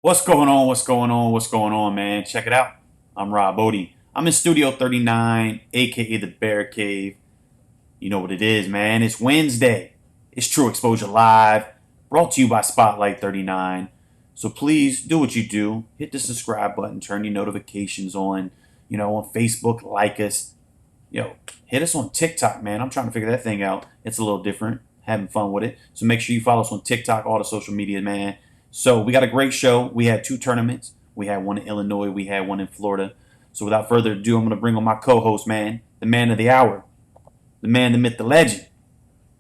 What's going on? What's going on? What's going on, man? Check it out. I'm Rob Bodie. I'm in Studio 39, aka the Bear Cave. You know what it is, man. It's Wednesday. It's True Exposure Live, brought to you by Spotlight39. So please do what you do. Hit the subscribe button, turn your notifications on. On Facebook, like us. Hit us on TikTok, man. I'm trying to figure that thing out. It's a little different. Having fun with it. So make sure you follow us on TikTok, all the social media, man. So we got a great show. We had two tournaments. We had one in Illinois. We had one in Florida. So without further ado, I'm going to bring on my co-host, man, the man of the hour, the man, the myth, the legend.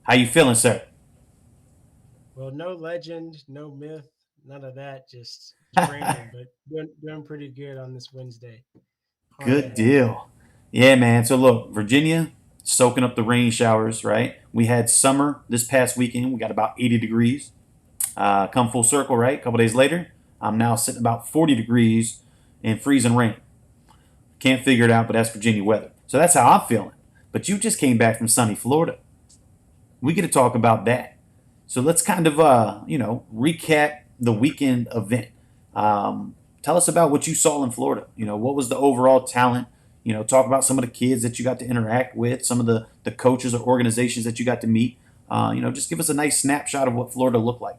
How you feeling, sir? Well, no legend, no myth, none of that. Just Brandon, but doing pretty good on this Wednesday. Hard Good ahead. deal. Yeah, man. So look, Virginia soaking up the rain showers, right? We had summer this past weekend. We got about 80 degrees. Come full circle, right? A couple days later, I'm now sitting about 40 degrees and freezing rain. Can't figure it out, but that's Virginia weather. So that's how I'm feeling. But you just came back from sunny Florida. We get to talk about that. So let's kind of, recap the weekend event. Tell us about what you saw in Florida. What was the overall talent? Talk about some of the kids that you got to interact with, some of the coaches or organizations that you got to meet. Just give us a nice snapshot of what Florida looked like.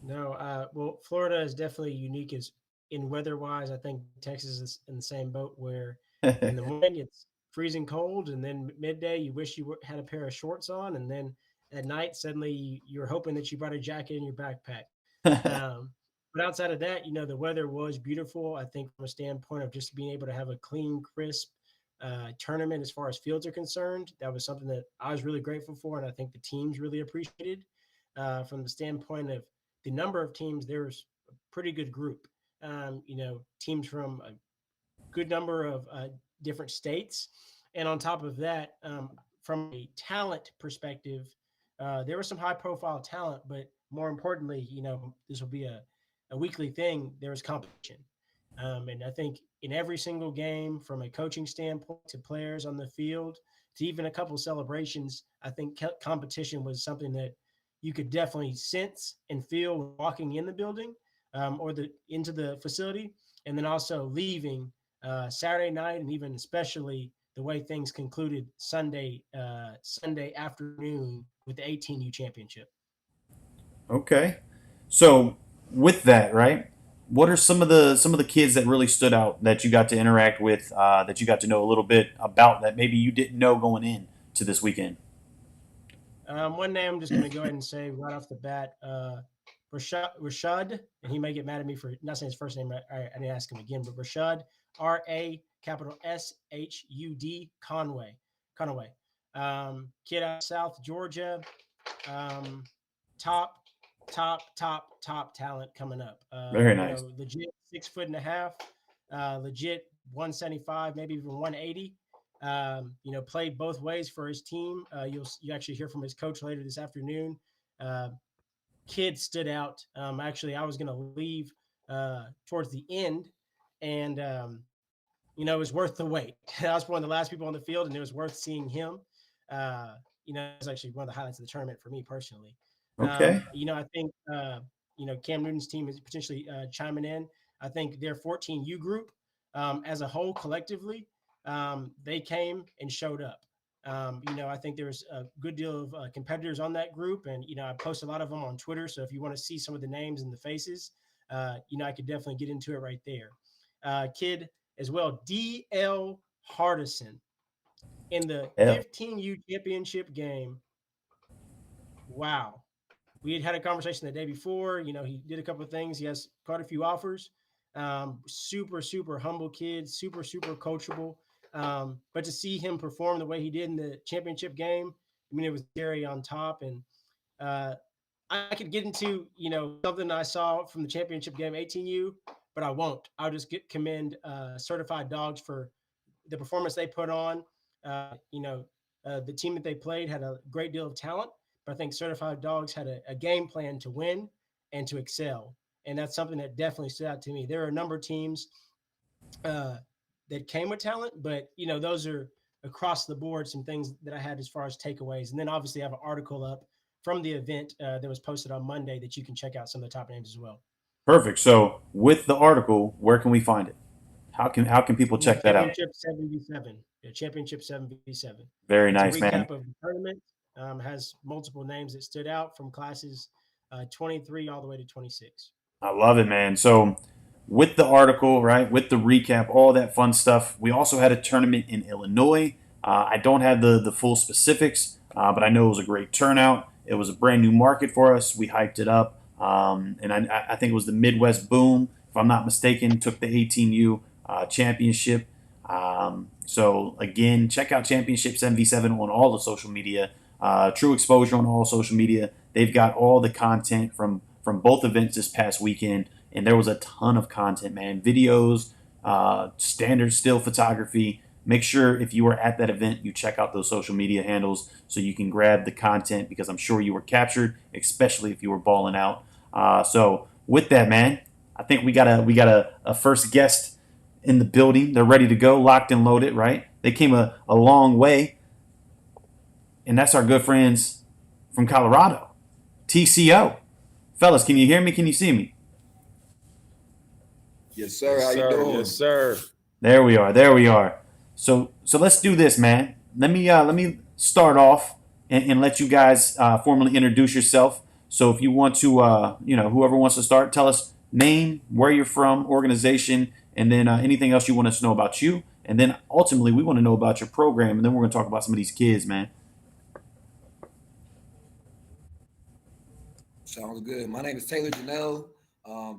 No, well, Florida is definitely unique as in weather wise. I think Texas is in the same boat where in the morning it's freezing cold, and then midday you wish you had a pair of shorts on, and then at night suddenly you're hoping that you brought a jacket in your backpack. Um, but outside of that, the weather was beautiful. I think from a standpoint of just being able to have a clean, crisp tournament as far as fields are concerned, that was something that I was really grateful for, and I think the teams really appreciated. From the standpoint of the number of teams, there was a pretty good group. Teams from a good number of different states, and on top of that, from a talent perspective, there was some high-profile talent, but more importantly, this will be a weekly thing. There was competition, and I think in every single game, from a coaching standpoint to players on the field to even a couple of celebrations, I think competition was something that you could definitely sense and feel walking in the building or the into the facility, and then also leaving Saturday night, and even especially the way things concluded Sunday afternoon with the 18U championship. Okay. So with that, right? What are some of the kids that really stood out that you got to interact with, that you got to know a little bit about that maybe you didn't know going in to this weekend? One name I'm just going to go ahead and say right off the bat, Rashad, and he may get mad at me for not saying his first name. I didn't ask him again, but Rashad, RASHUD Conway, kid out of South Georgia, um, top, top talent coming up. Very nice. Legit 6 foot and a half, legit 175, maybe even 180. Played both ways for his team. You actually hear from his coach later this afternoon. Uh, Kid stood out. Actually, I was going to leave towards the end, and it was worth the wait. I was one of the last people on the field, and it was worth seeing him. It was actually one of the highlights of the tournament for me personally. Okay. I think Cam Newton's team is potentially chiming in. I think their 14U group, as a whole, collectively, they came and showed up. I think there's a good deal of competitors on that group, and I post a lot of them on Twitter. So if you want to see some of the names and the faces, I could definitely get into it right there. Kid as well, DL Hardison in the Hell. 15U championship game. Wow, we had a conversation the day before. He did a couple of things. He has quite a few offers. Super humble kid, super coachable. But to see him perform the way he did in the championship game, I mean, it was Gary on top. And uh, I could get into something I saw from the championship game 18U, but I won't. I'll just commend certified dogs for the performance they put on. The team that they played had a great deal of talent, but I think certified dogs had a game plan to win and to excel. And that's something that definitely stood out to me. There are a number of teams uh, that came with talent, but those are across the board some things that I had as far as takeaways. And then obviously I have an article up from the event that was posted on Monday that you can check out some of the top names as well. Perfect. So with the article, where can we find it? How can people In the check that out? championship 7v7. Yeah, championship 7v7. Very It's a nice, man. recap of the tournament. Has multiple names that stood out from classes 23 all the way to 26. I love it, man. So, with the article, right, with the recap, all that fun stuff, we also had a tournament in Illinois. I don't have the full specifics, but I know it was a great turnout. It was a brand new market for us. We hyped it up, and I think it was the Midwest Boom, if I'm not mistaken, took the 18U championship. So again, check out Championship 7v7 on all the social media. True Exposure on all social media. They've got all the content from both events this past weekend, and there was a ton of content, man. Videos, standard still photography. Make sure if you were at that event, you check out those social media handles so you can grab the content because I'm sure you were captured, especially if you were balling out. So with that, man, I think we got a first guest in the building. They're ready to go, locked and loaded, right? They came a long way, and that's our good friends from Colorado, TCO. Fellas, can you hear me? Can you see me? Yes, sir. Yes, How you sir. doing? Yes, sir. There we are. There we are. So let's do this, man. Let me start off and let you guys formally introduce yourself. So if you want to, whoever wants to start, tell us name, where you're from, organization, and then anything else you want us to know about you. And then ultimately, we want to know about your program, and then we're going to talk about some of these kids, man. Sounds good. My name is Taylor Janelle,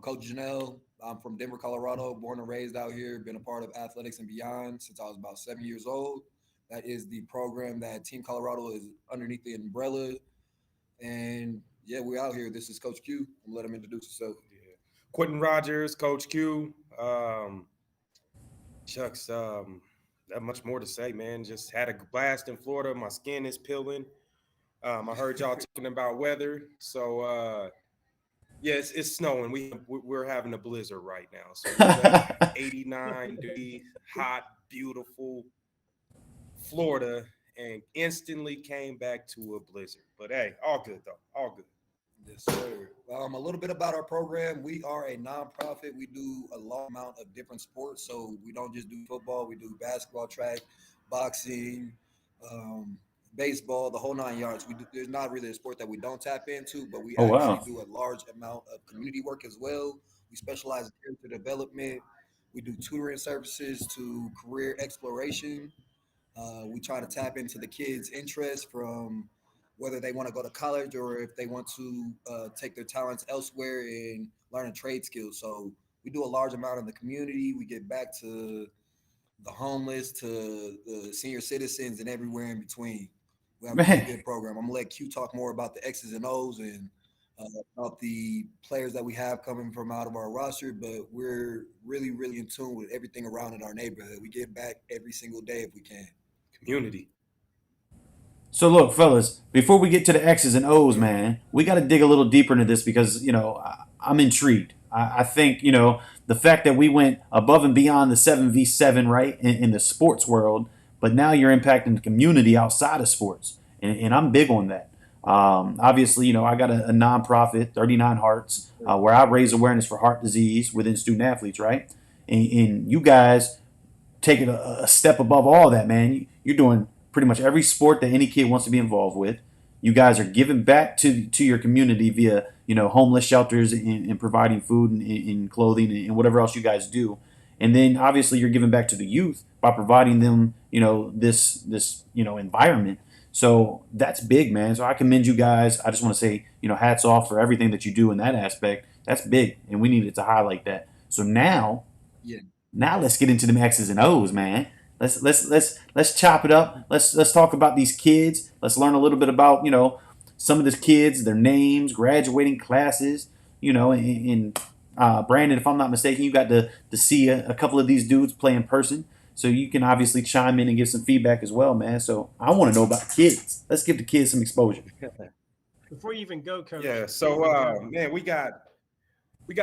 Coach Janelle. I'm from Denver, Colorado, born and raised out here, been a part of athletics and beyond since I was about 7 years old. That is the program that Team Colorado is underneath the umbrella. And yeah, we're out here. This is Coach Q. I'm let him introduce himself. Yeah. Quentin Rogers, Coach Q. Chuck's not much more to say, man. Just had a blast in Florida. My skin is peeling. I heard y'all talking about weather. So yeah, it's snowing. We're having a blizzard right now. So we left 89 degrees, hot, beautiful Florida, and instantly came back to a blizzard. But hey, all good though. All good. Yes, sir. A little bit about our program. We are a nonprofit. We do a large amount of different sports. So we don't just do football. We do basketball, track, boxing, um, baseball, the whole 9 yards. There's not really a sport that we don't tap into, but we Oh actually wow. do a large amount of community work as well. We specialize in character development. We do tutoring services to career exploration. We try to tap into the kids' interest from whether they want to go to college or if they want to take their talents elsewhere and learn a trade skill. So we do a large amount in the community. We get back to the homeless, to the senior citizens, and everywhere in between. We have a really Man. good program. I'm gonna let Q talk more about the X's and O's and about the players that we have coming from out of our roster, but we're really, really in tune with everything around in our neighborhood. We get back every single day if we can. Community. So look, fellas, before we get to the X's and O's, man, we got to dig a little deeper into this because I'm intrigued. I think the fact that we went above and beyond the 7v7, right, in the sports world, but now you're impacting the community outside of sports, and I'm big on that. Obviously, I got a nonprofit, 39 Hearts, where I raise awareness for heart disease within student athletes, right? And you guys take it a step above all that, man. You're doing pretty much every sport that any kid wants to be involved with. You guys are giving back to your community via homeless shelters and providing food and clothing and whatever else you guys do. And then obviously you're giving back to the youth by providing them this environment. So that's big, man. So I commend you guys. I just want to say hats off for everything that you do in that aspect. That's big, and we needed to highlight that. So now Yeah. now let's get into them X's and O's, man. Let's chop it up. Let's talk about these kids. Let's learn a little bit about some of these kids, their names, graduating classes. And Brandon, if I'm not mistaken, you got to see a couple of these dudes play in person, so you can obviously chime in and give some feedback as well, man. So I want to know about the kids. Let's give the kids some exposure. Before you even go, Coach. Yeah. So man, we got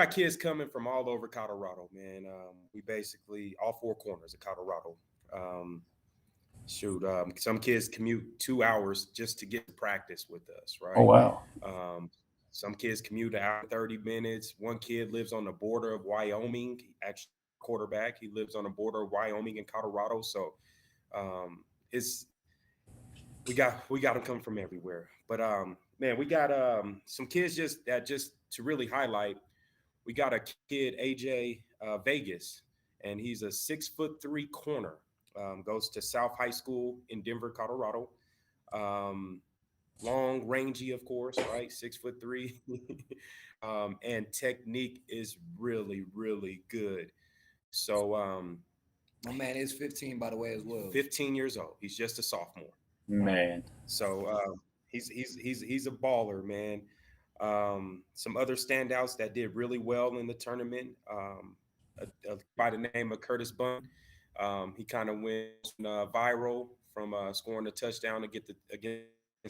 kids coming from all over Colorado, man. We basically all four corners of Colorado. Some kids commute 2 hours just to get to practice with us, Oh right? wow. Some kids commute an hour 30 minutes. One kid lives on the border of Wyoming. Actually, quarterback. He lives on the border of Wyoming and Colorado. So it's we got them coming from everywhere. But man, we got some kids just to really highlight. We got a kid, AJ Vegas, and he's a 6'3" corner. Goes to South High School in Denver, Colorado. Long, rangy, of course, right? 6'3", and technique is really, really good. So, my man is 15, by the way, as well. 15 years old. He's just a sophomore. Man. So he's a baller, man. Some other standouts that did really well in the tournament. By the name of Curtis Bunn. He kind of went viral from scoring a touchdown to get against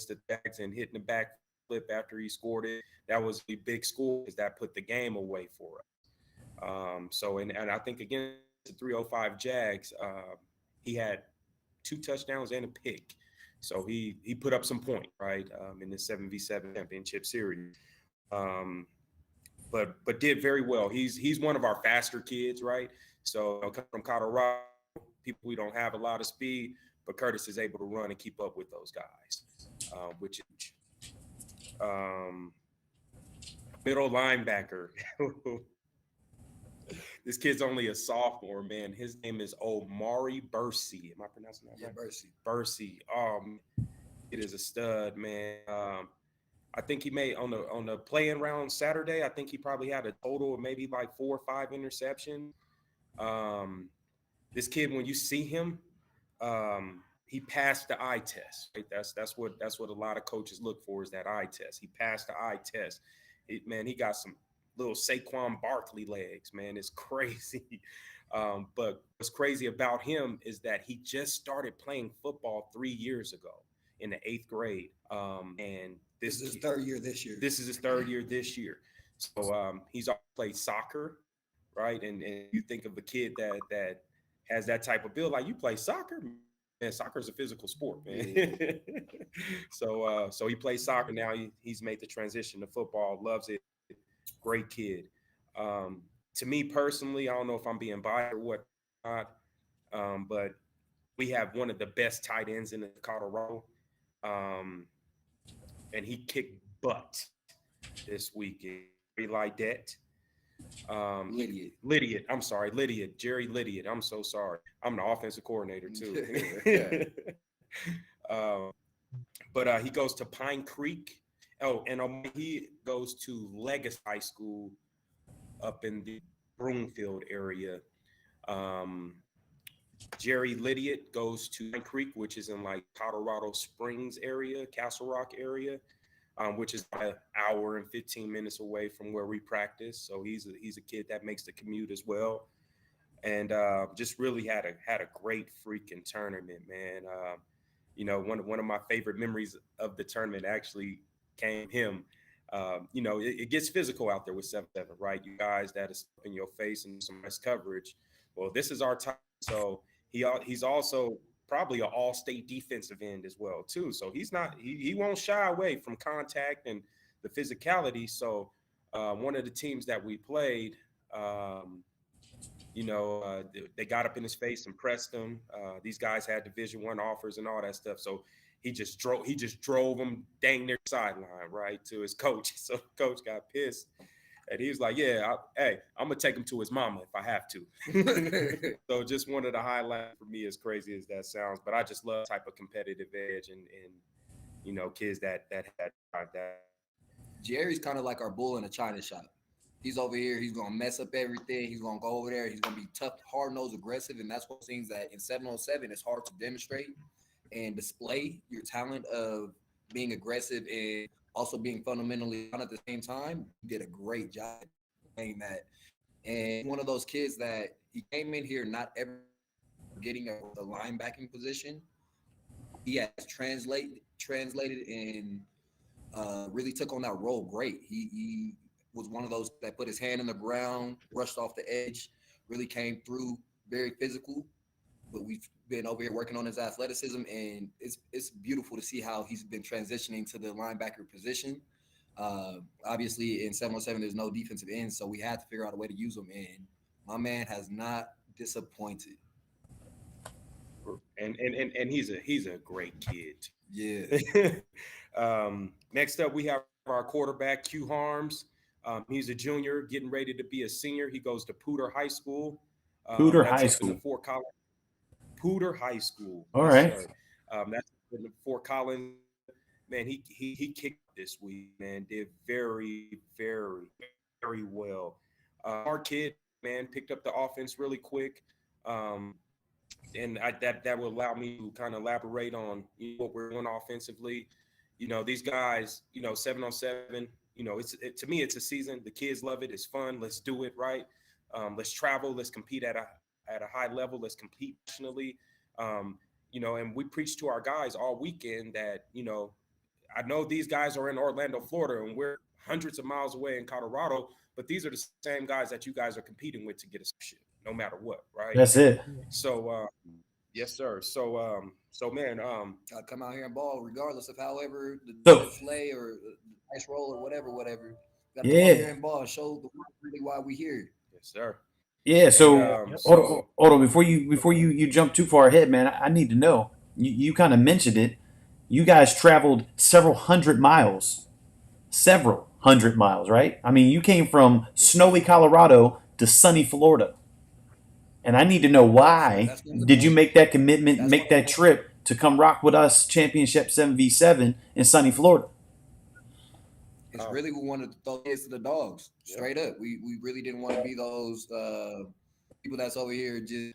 the Jags and hitting the back flip after he scored it. That was a big score because that put the game away for us. So and I think against the 305 Jags, he had 2 touchdowns and a pick. So he put up some points, right, in the 7v7 championship series. But did very well. He's one of our faster kids, right? So coming from Colorado, people we don't have a lot of speed, but Curtis is able to run and keep up with those guys, which is middle linebacker. This kid's only a sophomore, man. His name is Omari Bursey. Am I pronouncing that right? Bursey. Bursey. It is a stud, man. I think he made on the playing round Saturday. I think he probably had a total of maybe like 4 or 5 interceptions. This kid, when you see him, he passed the eye test. Right? That's what a lot of coaches look for is that eye test. He passed the eye test. He got some little Saquon Barkley legs, man. It's crazy. But what's crazy about him is that he just started playing football 3 years ago in the 8th grade. And this is his third year this year. This is his third year this year. So he's played soccer, right? And you think of a kid that has that type of build, like you play soccer, man. Soccer is a physical sport, man. Yeah. So he plays soccer now. He's made the transition to football, loves it. Great kid. To me personally, I don't know if I'm being biased or whatnot, but we have one of the best tight ends in Colorado. And he kicked butt this weekend. Lydet. Lydiot. I'm sorry, Lydiot. Jerry Lydiot. I'm so sorry. I'm the offensive coordinator too. But he goes to Pine Creek. Oh, and he goes to Legacy High School up in the Broomfield area. Jerry Lydiot goes to Pine Creek, which is in like Colorado Springs area, Castle Rock area, which is about an hour and 15 minutes away from where we practice. So he's a kid that makes the commute as well, and just really had a great freaking tournament, man. One of my favorite memories of the tournament actually came him. It gets physical out there with 7-7, right? You guys that is in your face and some nice coverage. Well, this is our time. So he's also probably an all-state defensive end as well too. So he won't shy away from contact and the physicality. So one of the teams that we played, they got up in his face and pressed him. These guys had Division I offers and all that stuff. So he just drove him dang near sideline, right, to his coach. So the coach got pissed. And he was like, I'm going to take him to his mama if I have to. So just wanted to highlight for me, as crazy as that sounds, but I just love the type of competitive edge and kids that had that. Jerry's kind of like our bull in a china shop. He's over here. He's going to mess up everything. He's going to go over there. He's going to be tough, hard-nosed, aggressive. And that's one of the things that in 707 it's hard to demonstrate and display your talent of being aggressive and also being fundamentally sound at the same time. He did a great job playing that. And one of those kids that he came in here not ever getting a linebacking position. He has translated and really took on that role great. He was one of those that put his hand in the ground, rushed off the edge, really came through, very physical. But we've been over here working on his athleticism, and it's beautiful to see how he's been transitioning to the linebacker position. Obviously, in 7-on-7, there's no defensive ends, so we had to figure out a way to use them. And my man has not disappointed. And he's a great kid. Yeah. Next up, we have our quarterback Q Harms. He's a junior, getting ready to be a senior. He goes to Pooter High School. Pooter That's High up in the School. Fort Collins. Pooter High School. All Yes, right. sir. That's in the Fort Collins. Man, he kicked this week. Man, did very very well. Our kid, man, picked up the offense really quick. And that will allow me to kind of elaborate on what we're doing offensively. These guys, 7-on-7. To me, it's a season. The kids love it. It's fun. Let's do it right. Let's travel. Let's compete at a high level. Let's compete nationally. And we preach to our guys all weekend that I know these guys are in Orlando, Florida, and we're hundreds of miles away in Colorado, but these are the same guys that you guys are competing with to get a shit, no matter what, right? That's it. So, yes, sir. So man, Gotta come out here and ball, regardless of however the So- play or the ice roll or whatever. Gotta come Yeah. out here and ball. Show the world really why we here. yes, sir. Yeah. So, And, hold on, before you jump too far ahead, man, I need to know. You kind of mentioned it. You guys traveled several hundred miles, right? I mean, you came from snowy Colorado to sunny Florida, and I need to know why That's one of the did you most- make that commitment, that's make one of the that most- trip to come rock with us, championship 7v7 in sunny Florida? It's really we wanted to throw kids to the dogs, Yeah. straight up. We really didn't want to be those people that's over here just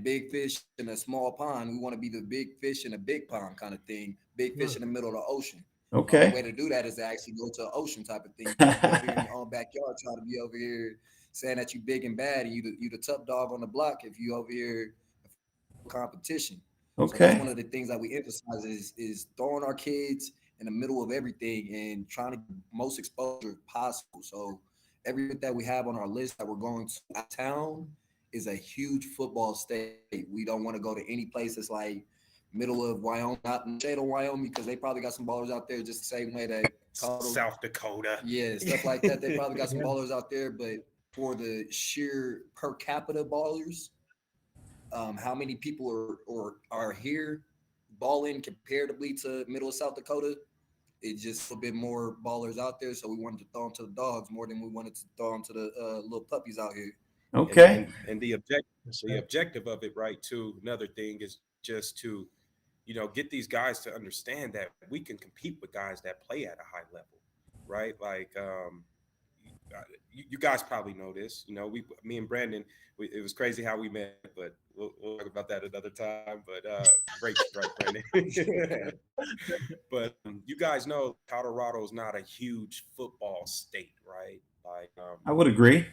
big fish in a small pond. We want to be the big fish in a big pond kind of thing. Big fish in the middle of the ocean. The Okay. way to do that is to actually go to an ocean type of thing. You can't be over here in your own backyard trying to be over here saying that you big and bad and you the top dog on the block if you over here competition. So that's Okay. one of the things that we emphasize is throwing our kids in the middle of everything and trying to get most exposure possible. So everything that we have on our list that we're going to out of town is a huge football state. We don't want to go to any place that's like middle of Wyoming, not in the shade of Wyoming, because they probably got some ballers out there just the same way that South Dakota. yeah, stuff like that. They probably got some ballers out there, but for the sheer per capita ballers, how many people are here balling comparatively to middle of South Dakota? It's just a bit more ballers out there, so we wanted to throw them to the dogs more than we wanted to throw them to the little puppies out here. Okay. And the objective of it, right? Too. Another thing is just to, get these guys to understand that we can compete with guys that play at a high level, right? Like, you guys probably know this. Me and Brandon, it was crazy how we met, but we'll talk about that another time. But great, right, Brandon. But you guys know Colorado is not a huge football state, right? Like, I would agree.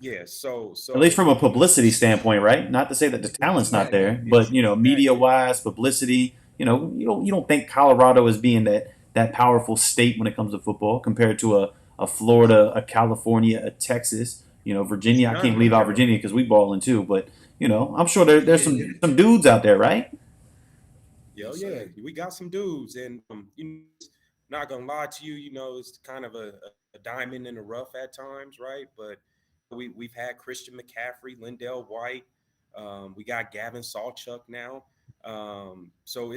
yeah. So At least from a publicity standpoint, right? Not to say that the talent's not there, but media wise, publicity, you don't think Colorado is being that powerful state when it comes to football compared to a Florida, a California, a Texas, Virginia. I can't leave out Virginia because we balling too, but I'm sure there's some dudes out there, right? Yeah, we got some dudes, and not gonna lie to you, it's kind of a diamond in the rough at times, right? But we've had Christian McCaffrey, Lindell White, we got Gavin Sawchuk now, so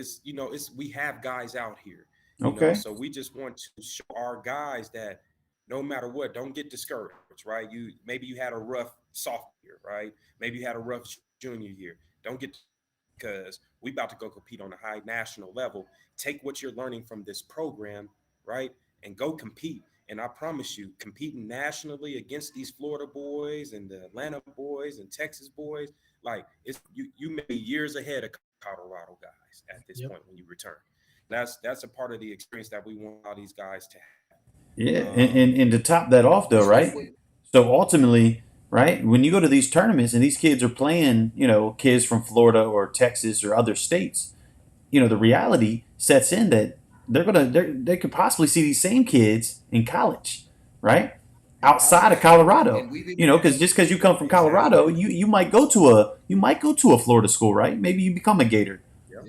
we have guys out here, Okay. So we just want to show our guys that no matter what, don't get discouraged, right? Maybe you had a rough sophomore year, right? Maybe you had a rough junior year. Don't get, because we about to go compete on a high national level. Take what you're learning from this program, right, and go compete. And I promise you, competing nationally against these Florida boys and the Atlanta boys and Texas boys, like you may be years ahead of Colorado guys at this point when you return. That's a part of the experience that we want all these guys to have. Yeah, and to top that off though, right? So ultimately, right, when you go to these tournaments and these kids are playing, kids from Florida or Texas or other states, the reality sets in that they could possibly see these same kids in college, right? Outside of Colorado, because just because you come from Colorado, you might go to a Florida school, right? Maybe you become a Gator. Yeah.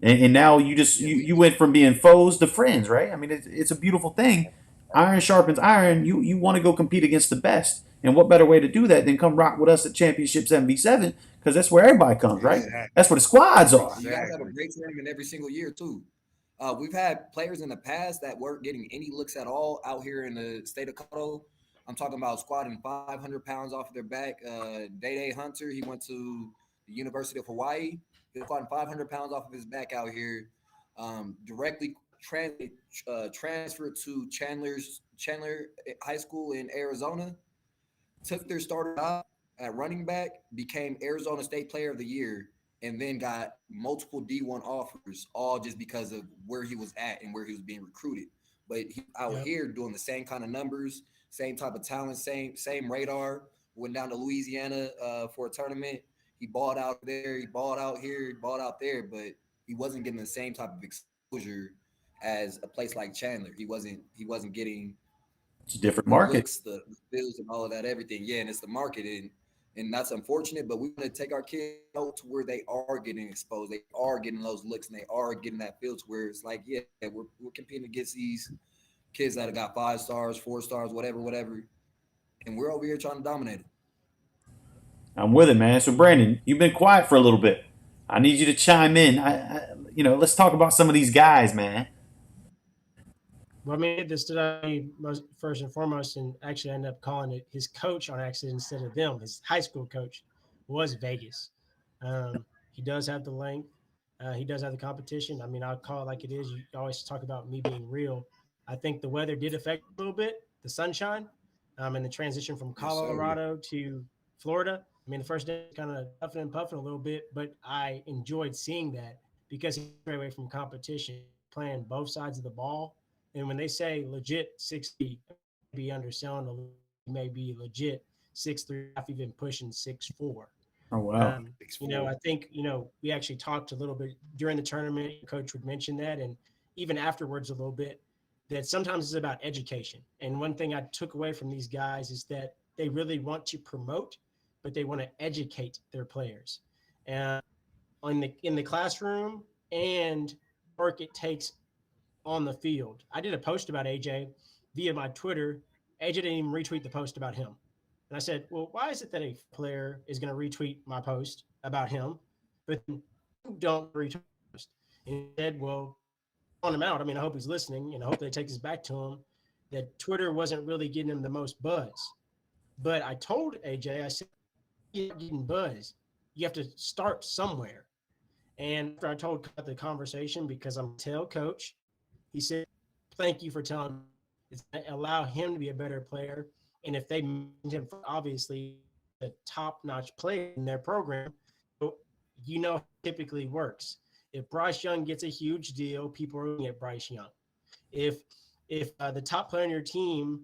And now you went from being foes to friends, right? I mean, it's a beautiful thing. Iron sharpens iron. You want to go compete against the best, and what better way to do that than come rock with us at Championship 77? Because that's where everybody comes, right? Exactly. That's where the squads are. You guys have a great tournament every single year too. We've had players in the past that weren't getting any looks at all out here in the state of Colorado. I'm talking about squatting 500 pounds off of their back. Day Hunter, he went to the University of Hawaii. He was squatting 500 pounds off of his back out here. Directly transferred to Chandler High School in Arizona. Took their starter out at running back, became Arizona State Player of the Year, and then got multiple D1 offers, all just because of where he was at and where he was being recruited. But he out here doing the same kind of numbers, same type of talent, same radar. Went down to Louisiana for a tournament. He balled out there, he balled out here, he balled out there, but he wasn't getting the same type of exposure as a place like Chandler. He wasn't getting It's a different the market. looks, the bills, and all of that, everything. Yeah, and it's the market, and that's unfortunate. But we want to take our kids out to where they are getting exposed, they are getting those looks, and they are getting that feel to where it's like, yeah, we're competing against these kids that have got 5 stars, 4 stars, whatever, and we're over here trying to dominate them. I'm with it, man. So Brandon, you've been quiet for a little bit. I need you to chime in. Let's talk about some of these guys, man. Well, I mean, this stood out to me first and foremost, and actually I ended up calling it his coach on accident instead of them. His high school coach was Vegas. He does have the length. He does have the competition. I mean, I'll call it like it is. You always talk about me being real. I think the weather did affect a little bit, the sunshine, and the transition from Colorado to Florida. I mean, the first day kind of puffing and puffing a little bit, but I enjoyed seeing that because he's away from competition, playing both sides of the ball. And when they say legit 60, be underselling a little, may be legit 6'3", even pushing 6'4". Oh wow. I think we actually talked a little bit during the tournament. Coach would mention that, and even afterwards a little bit, that sometimes it's about education. And one thing I took away from these guys is that they really want to promote, but they want to educate their players, and in the classroom and work it takes on the field. I did a post about AJ via my Twitter. AJ didn't even retweet the post about him. And I said, well, why is it that a player is going to retweet my post about him, but you don't retweet the post? And he said, well, on him out. I mean, I hope he's listening, and I hope they take this back to him, that Twitter wasn't really getting him the most buzz. But I told AJ, I said, you're not getting buzz. You have to start somewhere. And after I told the conversation, because I'm a tail coach, he said, thank you for telling me. It's going to allow him to be a better player. And if they mention him for obviously a top-notch player in their program, it typically works. If Bryce Young gets a huge deal, people are looking at Bryce Young. If the top player on your team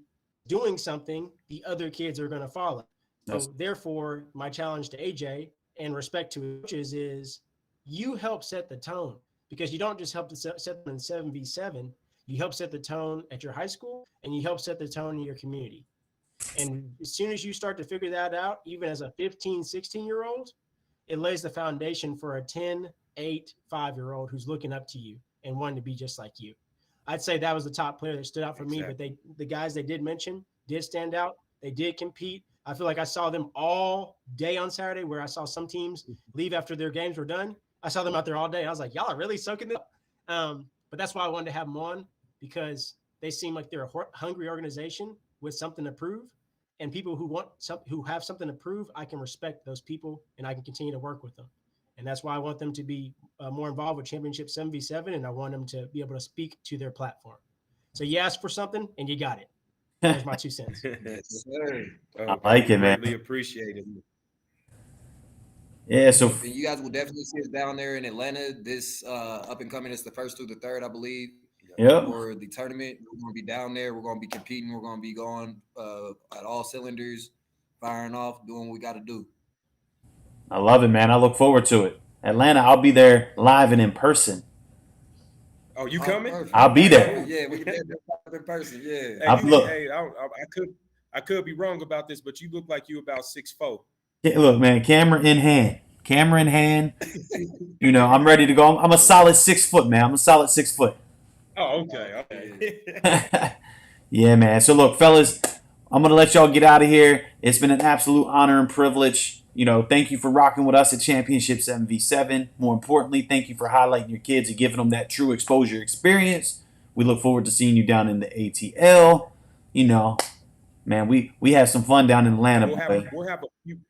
doing something, the other kids are going to follow. So therefore, my challenge to AJ and respect to coaches is you help set the tone, because you don't just help to set them in 7v7. You help set the tone at your high school, and you help set the tone in your community. And as soon as you start to figure that out, even as a 15, 16-year-old, it lays the foundation for a 10, 8, 5-year-old who's looking up to you and wanting to be just like you. I'd say that was the top player that stood out for me, but the guys they did mention did stand out. They did compete. I feel like I saw them all day on Saturday, where I saw some teams leave after their games were done. I saw them out there all day. I was like, y'all are really soaking it up. But that's why I wanted to have them on, because they seem like they're a hungry organization with something to prove. And people who have something to prove, I can respect those people, and I can continue to work with them. And that's why I want them to be more involved with Championship 7v7, and I want them to be able to speak to their platform. So you asked for something, and you got it. There's my 2 cents. Yes, sir. I like it, man. Really appreciate it. Yeah, so And you guys will definitely see us down there in Atlanta. This up and coming is the 1st through the 3rd, I believe. Yep. For the tournament, we're going to be down there. We're going to be competing. We're going to be going at all cylinders, firing off, doing what we got to do. I love it, man. I look forward to it. Atlanta, I'll be there live and in person. Oh, you coming? Perfect. I'll be there. Yeah, we can be in person. Yeah. I could be wrong about this, but you look like you about 6'4". Yeah, look, man, camera in hand. camera in hand. You know, I'm ready to go. I'm a solid 6 foot, man. I'm a solid 6 foot. Oh, okay. Yeah, man. So look, fellas, I'm gonna let y'all get out of here. It's been an absolute honor and privilege. You know, thank you for rocking with us at Championship 7v7. More importantly, thank you for highlighting your kids and giving them that true exposure experience. We look forward to seeing you down in the ATL. You know, man, we had some fun down in Atlanta. We'll have a few.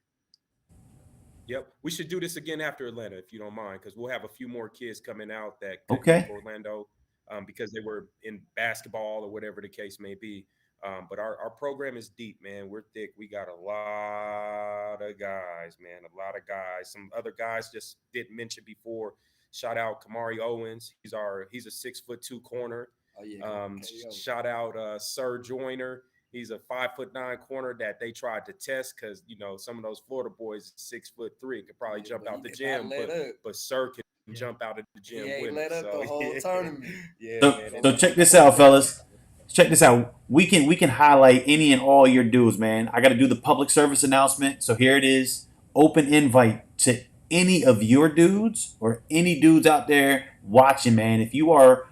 Yep, we should do this again after Atlanta, if you don't mind, because we'll have a few more kids coming out that couldn't get to Orlando because they were in basketball or whatever the case may be. But our program is deep, man. We're thick. We got a lot of guys, man. A lot of guys. Some other guys just didn't mention before. Shout out Kamari Owens. He's a 6'2" corner. Oh, yeah. Shout out Sir Joyner. He's a 5'9" corner that they tried to test because, you know, some of those Florida boys 6'3" could probably jump out the gym, but Sir can jump out of the gym. He ain't with let up the whole tournament. So check this out, fellas. Check this out. We can highlight any and all your dudes, man. I got to do the public service announcement. So here it is. Open invite to any of your dudes or any dudes out there watching, man. If you are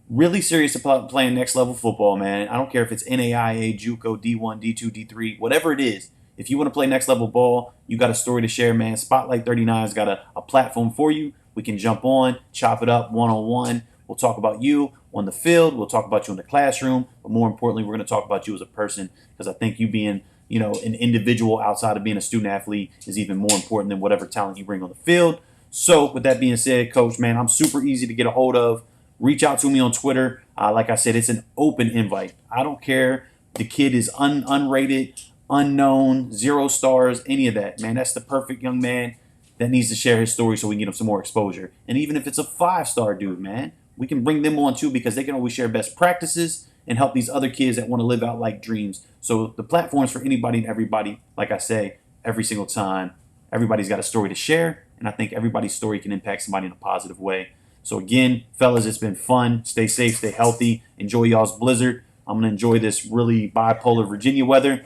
really serious about playing next level football, man, I don't care if it's NAIA, JUCO, D1, D2, D3, whatever it is. If you want to play next level ball, you got a story to share, man. Spotlight39 has got a platform for you. We can jump on, chop it up one-on-one. We'll talk about you on the field. We'll talk about you in the classroom. But more importantly, we're going to talk about you as a person, because I think you being, you know, an individual outside of being a student athlete is even more important than whatever talent you bring on the field. So with that being said, Coach, man, I'm super easy to get a hold of. Reach out to me on Twitter. Like I said, it's an open invite. I don't care. The kid is unrated, unknown, 0 stars, any of that. Man, that's the perfect young man that needs to share his story so we can get him some more exposure. And even if it's a 5-star dude, man, we can bring them on too, because they can always share best practices and help these other kids that want to live out like dreams. So the platform's for anybody and everybody. Like I say, every single time, everybody's got a story to share. And I think everybody's story can impact somebody in a positive way. So again, fellas, it's been fun. Stay safe, stay healthy. Enjoy y'all's blizzard. I'm going to enjoy this really bipolar Virginia weather.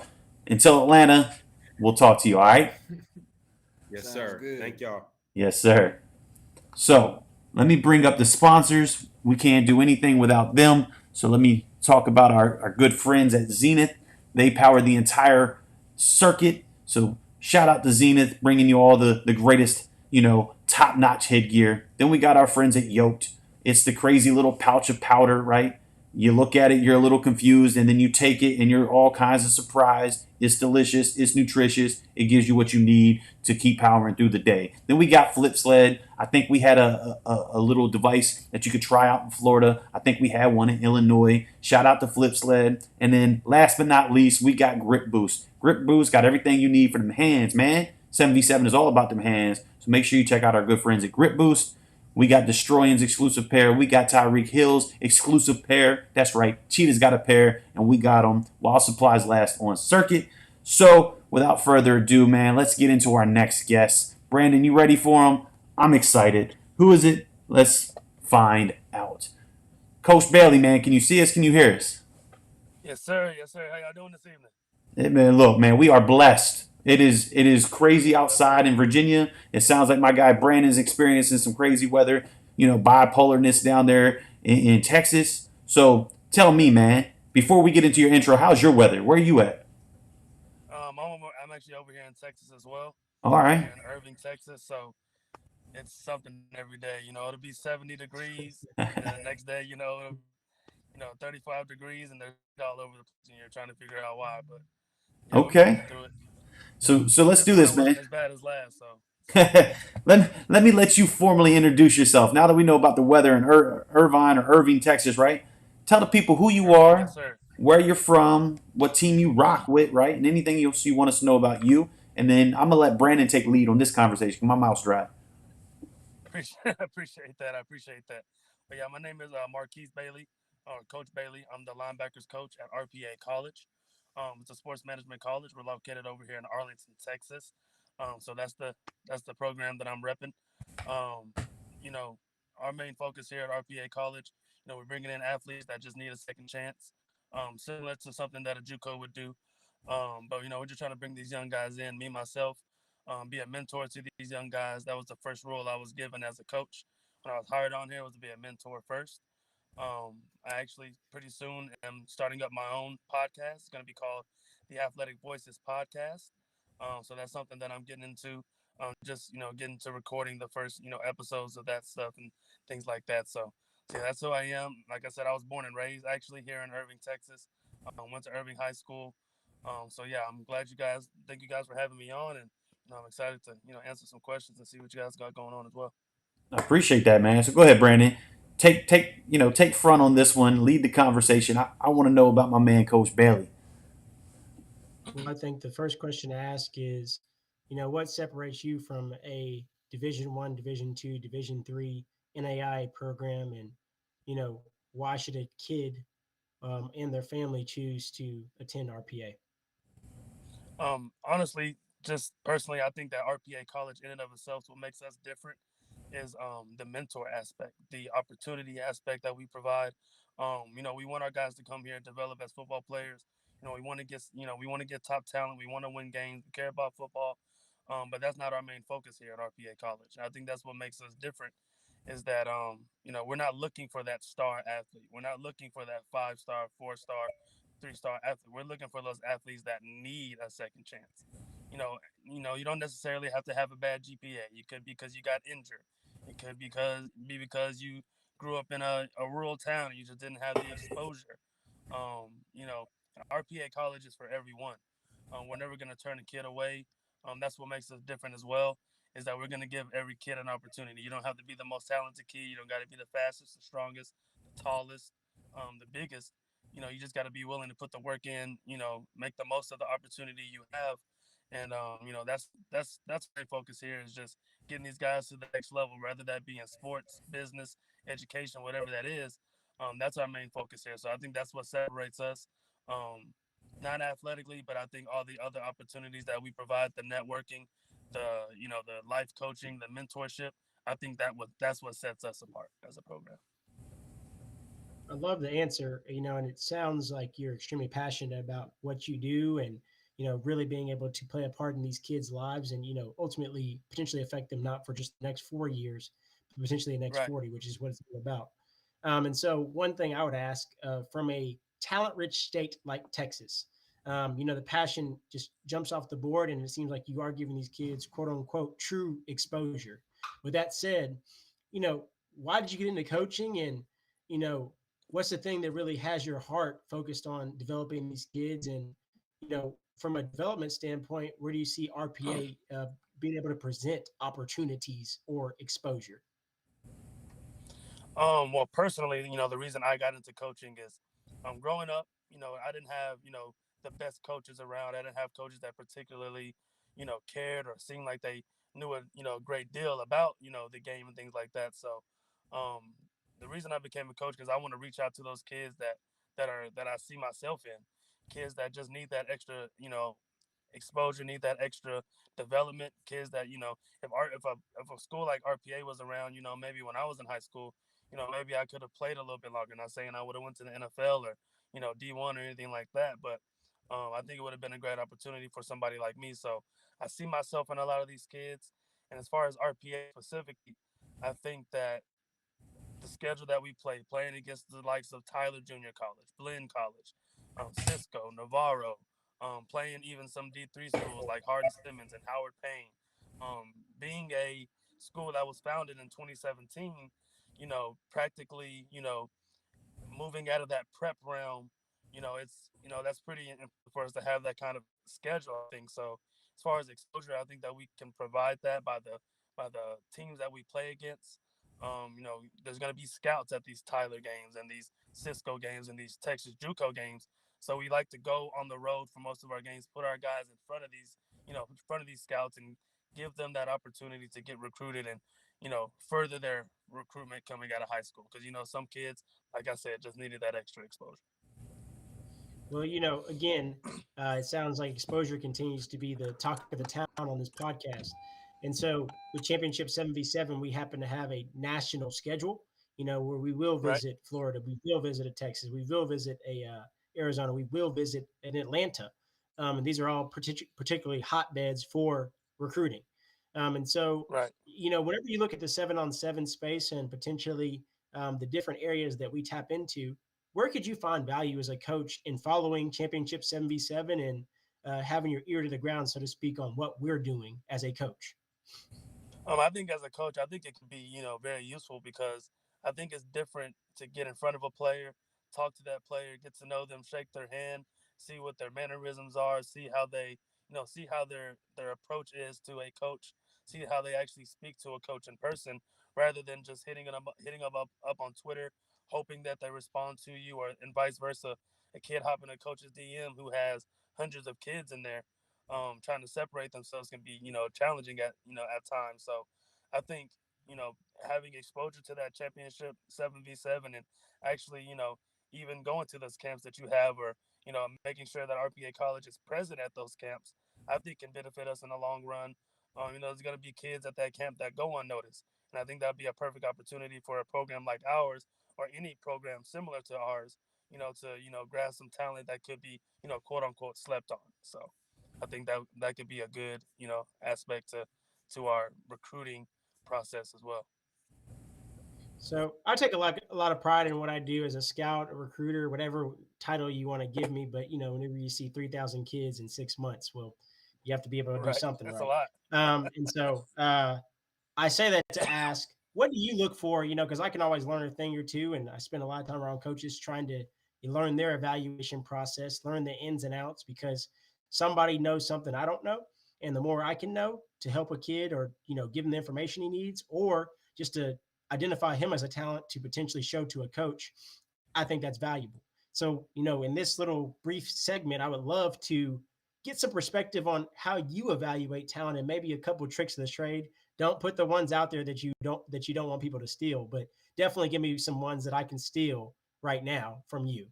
Until Atlanta, we'll talk to you, all right? Yes, sir. Good. Thank y'all. Yes, sir. So let me bring up the sponsors. We can't do anything without them. So let me talk about our good friends at Zenith. They power the entire circuit. So shout out to Zenith, bringing you all the greatest, you know, top-notch headgear. Then we got our friends at Yoked. It's the crazy little pouch of powder, right? You look at it, you're a little confused, and then you take it, and you're all kinds of surprised. It's delicious. It's nutritious. It gives you what you need to keep powering through the day. Then we got Flip Sled. I think we had a little device that you could try out in Florida. I think we had one in Illinois. Shout out to Flip Sled. And then last but not least, we got Grip Boost. Grip Boost got everything you need for them hands, man. 7v7 is all about them hands. So make sure you check out our good friends at Grip Boost. We got Destroying's exclusive pair. We got Tyreek Hill's exclusive pair. That's right. Cheetah's got a pair, and we got them while supplies last on circuit. So without further ado, man, let's get into our next guest. Brandon, you ready for him? I'm excited. Who is it? Let's find out. Coach Bailey, man, can you see us? Can you hear us? Yes, sir. Yes, sir. How y'all doing this evening? Hey, man, look, man, we are blessed. It is crazy outside in Virginia. It sounds like my guy Brandon's experiencing some crazy weather, you know, bipolarness down there in Texas. So tell me, man, before we get into your intro, how's your weather? Where are you at? I'm actually over here in Texas as well. All right. In Irving, Texas. So it's something every day. You know, it'll be 70 degrees, and then the next day, you know, 35 degrees, and they're all over the place, and you're trying to figure out why. But yeah, okay. So let's do this, man. As bad as last, so. let me let you formally introduce yourself. Now that we know about the weather in Irvine or Irving, Texas, right? Tell the people who you are, yes, sir. Where you're from, what team you rock with, right? And anything else you want us to know about you. And then I'm gonna let Brandon take lead on this conversation. My mouth's dry. Appreciate that. I appreciate that. But yeah, my name is Marquise Bailey, or Coach Bailey. I'm the linebackers coach at RPA College. It's a sports management college. We're located over here in Arlington, Texas. So that's the program that I'm repping. You know, our main focus here at RPA College, you know, we're bringing in athletes that just need a second chance, similar to something that a JUCO would do. But you know, we're just trying to bring these young guys in. Me myself, be a mentor to these young guys. That was the first role I was given as a coach when I was hired on here, was to be a mentor first. I actually pretty soon am starting up my own podcast. It's going to be called the Athletic Voices Podcast. So that's something that I'm getting into. Just getting to recording the first episodes of that stuff and things like that. So yeah, that's who I am. Like I said, I was born and raised actually here in Irving, Texas. Went to Irving High School. So yeah, I'm glad you guys. Thank you guys for having me on, and I'm excited to answer some questions and see what you guys got going on as well. I appreciate that, man. So go ahead, Brandon. Take front on this one. Lead the conversation. I want to know about my man, Coach Bailey. Well, I think the first question to ask is, what separates you from a Division 1, Division 2, Division 3 NAI program, and why should a kid and their family choose to attend RPA? Honestly, just personally, I think that RPA college in and of itself, what makes us different is the mentor aspect, the opportunity aspect that we provide. We want our guys to come here and develop as football players. We want to get top talent. We want to win games. We care about football, but that's not our main focus here at RPA College. I think that's what makes us different. Is that we're not looking for that star athlete. We're not looking for that 5-star, 4-star, 3-star athlete. We're looking for those athletes that need a second chance. You don't necessarily have to have a bad GPA. You could because you got injured. It could because you grew up in a rural town and you just didn't have the exposure. RPA college is for everyone. We're never gonna turn a kid away. That's what makes us different as well. Is that we're gonna give every kid an opportunity. You don't have to be the most talented kid. You don't got to be the fastest, the strongest, the tallest, the biggest. You just got to be willing to put the work in. Make the most of the opportunity you have, and that's my focus here is just getting these guys to the next level, whether that be in sports, business, education, whatever that is. That's our main focus here. So I think that's what separates us. Um, Not athletically, but I think all the other opportunities that we provide, the networking, the life coaching, the mentorship. I think that's what sets us apart as a program. I love the answer, and it sounds like you're extremely passionate about what you do and, really being able to play a part in these kids' lives and, ultimately potentially affect them not for just the next 4 years, but potentially the next Right. 40, which is what it's all about. And so, one thing I would ask from a talent rich state like Texas, the passion just jumps off the board, and it seems like you are giving these kids, quote unquote, true exposure. With that said, why did you get into coaching, and you know, what's the thing that really has your heart focused on developing these kids? And, from a development standpoint, where do you see RPA being able to present opportunities or exposure? Well, personally, the reason I got into coaching is, growing up, I didn't have, the best coaches around. I didn't have coaches that particularly, cared or seemed like they knew a great deal about, the game and things like that. So, um, the reason I became a coach because I want to reach out to those kids that I see myself in, kids that just need that extra, exposure, need that extra development. Kids that if a school like RPA was around, maybe when I was in high school, maybe I could have played a little bit longer. Not saying I would have went to the NFL or D1 or anything like that, but I think it would have been a great opportunity for somebody like me. So I see myself in a lot of these kids. And as far as RPA specifically, I think that the schedule that we play, playing against the likes of Tyler Junior College, Blinn College, Cisco, Navarro, playing even some D3 schools like Hardin Simmons and Howard Payne. Being a school that was founded in 2017, practically, moving out of that prep realm, that's pretty important for us to have that kind of schedule. I think so. As far as exposure, I think that we can provide that by the teams that we play against. There's going to be scouts at these Tyler games and these Cisco games and these Texas JUCO games. So we like to go on the road for most of our games, put our guys in front of these scouts and give them that opportunity to get recruited and further their recruitment coming out of high school because some kids, like I said, just needed that extra exposure. Well, again, it sounds like exposure continues to be the talk of the town on this podcast. And so with Championship 7v7, we happen to have a national schedule, where we will Right. visit Florida, we will visit a Texas, we will visit a Arizona, we will visit an Atlanta. And these are all particularly hotbeds for recruiting. And so, Right. whenever you look at the 7-on-7 space and potentially the different areas that we tap into, where could you find value as a coach in following Championship 7v7 and having your ear to the ground, so to speak, on what we're doing as a coach? I think as a coach, I think it can be, very useful because I think it's different to get in front of a player, talk to that player, get to know them, shake their hand, see what their mannerisms are, see how they, see how their approach is to a coach, see how they actually speak to a coach in person, rather than just hitting them up on Twitter, hoping that they respond to you, or and vice versa. A kid hopping a coach's DM who has hundreds of kids in there, trying to separate themselves can be, challenging at times. So I think, you know, having exposure to that championship 7v7 and actually, even going to those camps that you have, or, making sure that RPA College is present at those camps, I think can benefit us in the long run. There's going to be kids at that camp that go unnoticed. And I think that'd be a perfect opportunity for a program like ours, or any program similar to ours, to, grab some talent that could be, quote unquote slept on. So I think that could be a good, aspect to our recruiting process as well. So I take a lot of pride in what I do as a scout, a recruiter, whatever title you want to give me. But whenever you see 3,000 kids in 6 months, well, you have to be able to do Right. something That's a right. lot. And so I say that to ask, what do you look for? Because I can always learn a thing or two, and I spend a lot of time around coaches trying to learn their evaluation process, learn the ins and outs, because somebody knows something I don't know, and the more I can know to help a kid, or give him the information he needs, or just to identify him as a talent to potentially show to a coach, I think that's valuable. So, in this little brief segment, I would love to get some perspective on how you evaluate talent, and maybe a couple of tricks of the trade. Don't put the ones out there that you don't want people to steal, but definitely give me some ones that I can steal right now from you.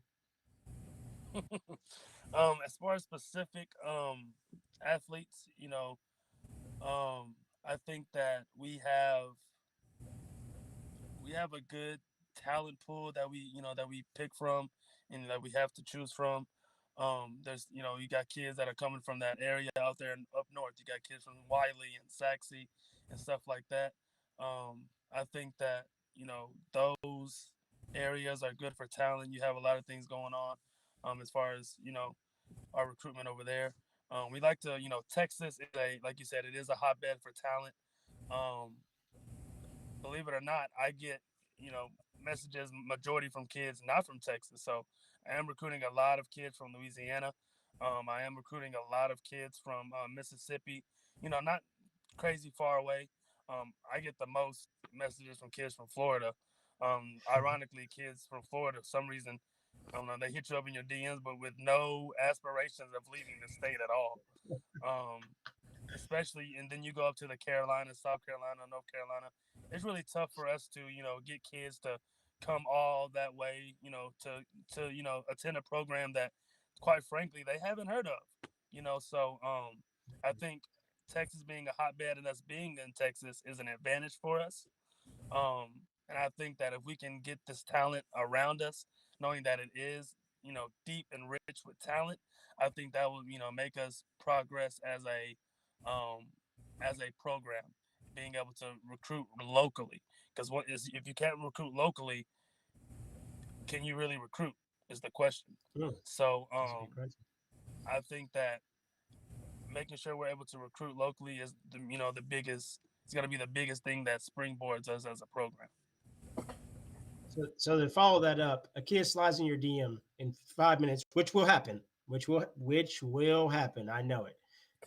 As far as specific athletes, I think that we have a good talent pool that we pick from, and that we have to choose from. There's you got kids that are coming from that area out there up north. You got kids from Wiley and Saxe and stuff like that. I think that those areas are good for talent. You have a lot of things going on, as far as our recruitment over there. We like to, Texas is like you said, it is a hotbed for talent. Um, Believe it or not, I get messages majority from kids not from Texas. So I am recruiting a lot of kids from Louisiana. I am recruiting a lot of kids from Mississippi. Not crazy far away. I get the most messages from kids from Florida. Ironically, kids from Florida, for some reason, I don't know, they hit you up in your DMs, but with no aspirations of leaving the state at all. Um, Especially, and then you go up to the Carolinas, South Carolina, North Carolina. It's really tough for us to get kids to come all that way, to attend a program that, quite frankly, they haven't heard of. So I think Texas being a hotbed and us being in Texas is an advantage for us. And I think that if we can get this talent around us, knowing that it is, deep and rich with talent, I think that will, make us progress um, as a program, being able to recruit locally. Because what is if you can't recruit locally, can you really recruit? Is the question. Hmm, So that's a good question. I think that making sure we're able to recruit locally is the biggest. It's going to be the biggest thing that springboards us as a program. So to follow that up, a kid slides in your DM in 5 minutes, which will happen, which will happen. I know it.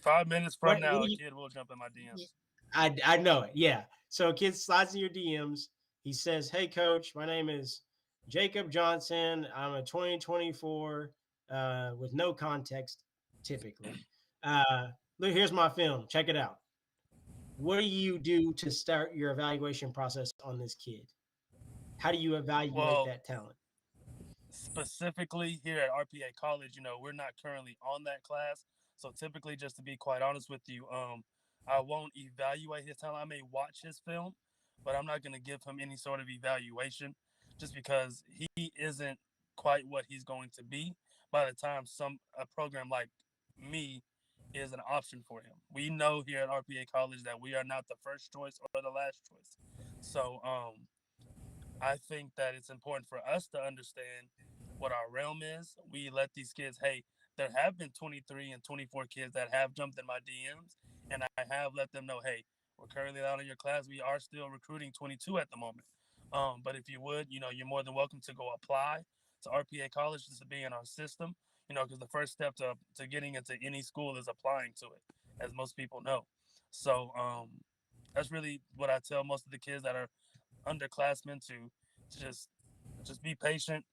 5 minutes from What now, do a you? kid will jump in my DMs. I know it. Yeah. So a kid slides in your DMs. He says, "Hey, coach, my name is Jacob Johnson. I'm a 2024 with no context, typically. Look, here's my film. Check it out." What do you do to start your evaluation process on this kid? How do you evaluate Well, that talent? specifically here at RPA College, we're not currently on that class. So typically, just to be quite honest with you, I won't evaluate his talent. I may watch his film, but I'm not going to give him any sort of evaluation, just because he isn't quite what he's going to be by the time a program like me is an option for him. We know here at RPA College that we are not the first choice or the last choice. So I think that it's important for us to understand what our realm is. We let these kids, hey, there have been 23 and 24 kids that have jumped in my DMs, and I have let them know, hey, we're currently out in your class. We are still recruiting 22 at the moment. But if you would, you're more than welcome to go apply to RPA College just to be in our system, because the first step to getting into any school is applying to it, as most people know. So that's really what I tell most of the kids that are underclassmen to just be patient,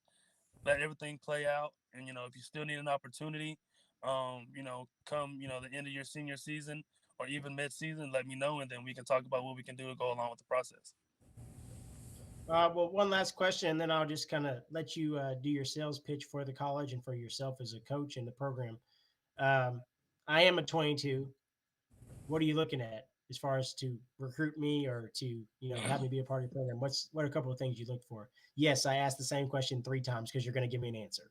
let everything play out, and if you still need an opportunity, come the end of your senior season or even mid-season, let me know, and then we can talk about what we can do to go along with the process. Well, one last question, and then I'll just kind of let you do your sales pitch for the college and for yourself as a coach in the program. I am a 22. What are you looking at as far as to recruit me or to have me be a part of the program? What are a couple of things you look for? Yes, I asked the same question 3 times because you're going to give me an answer.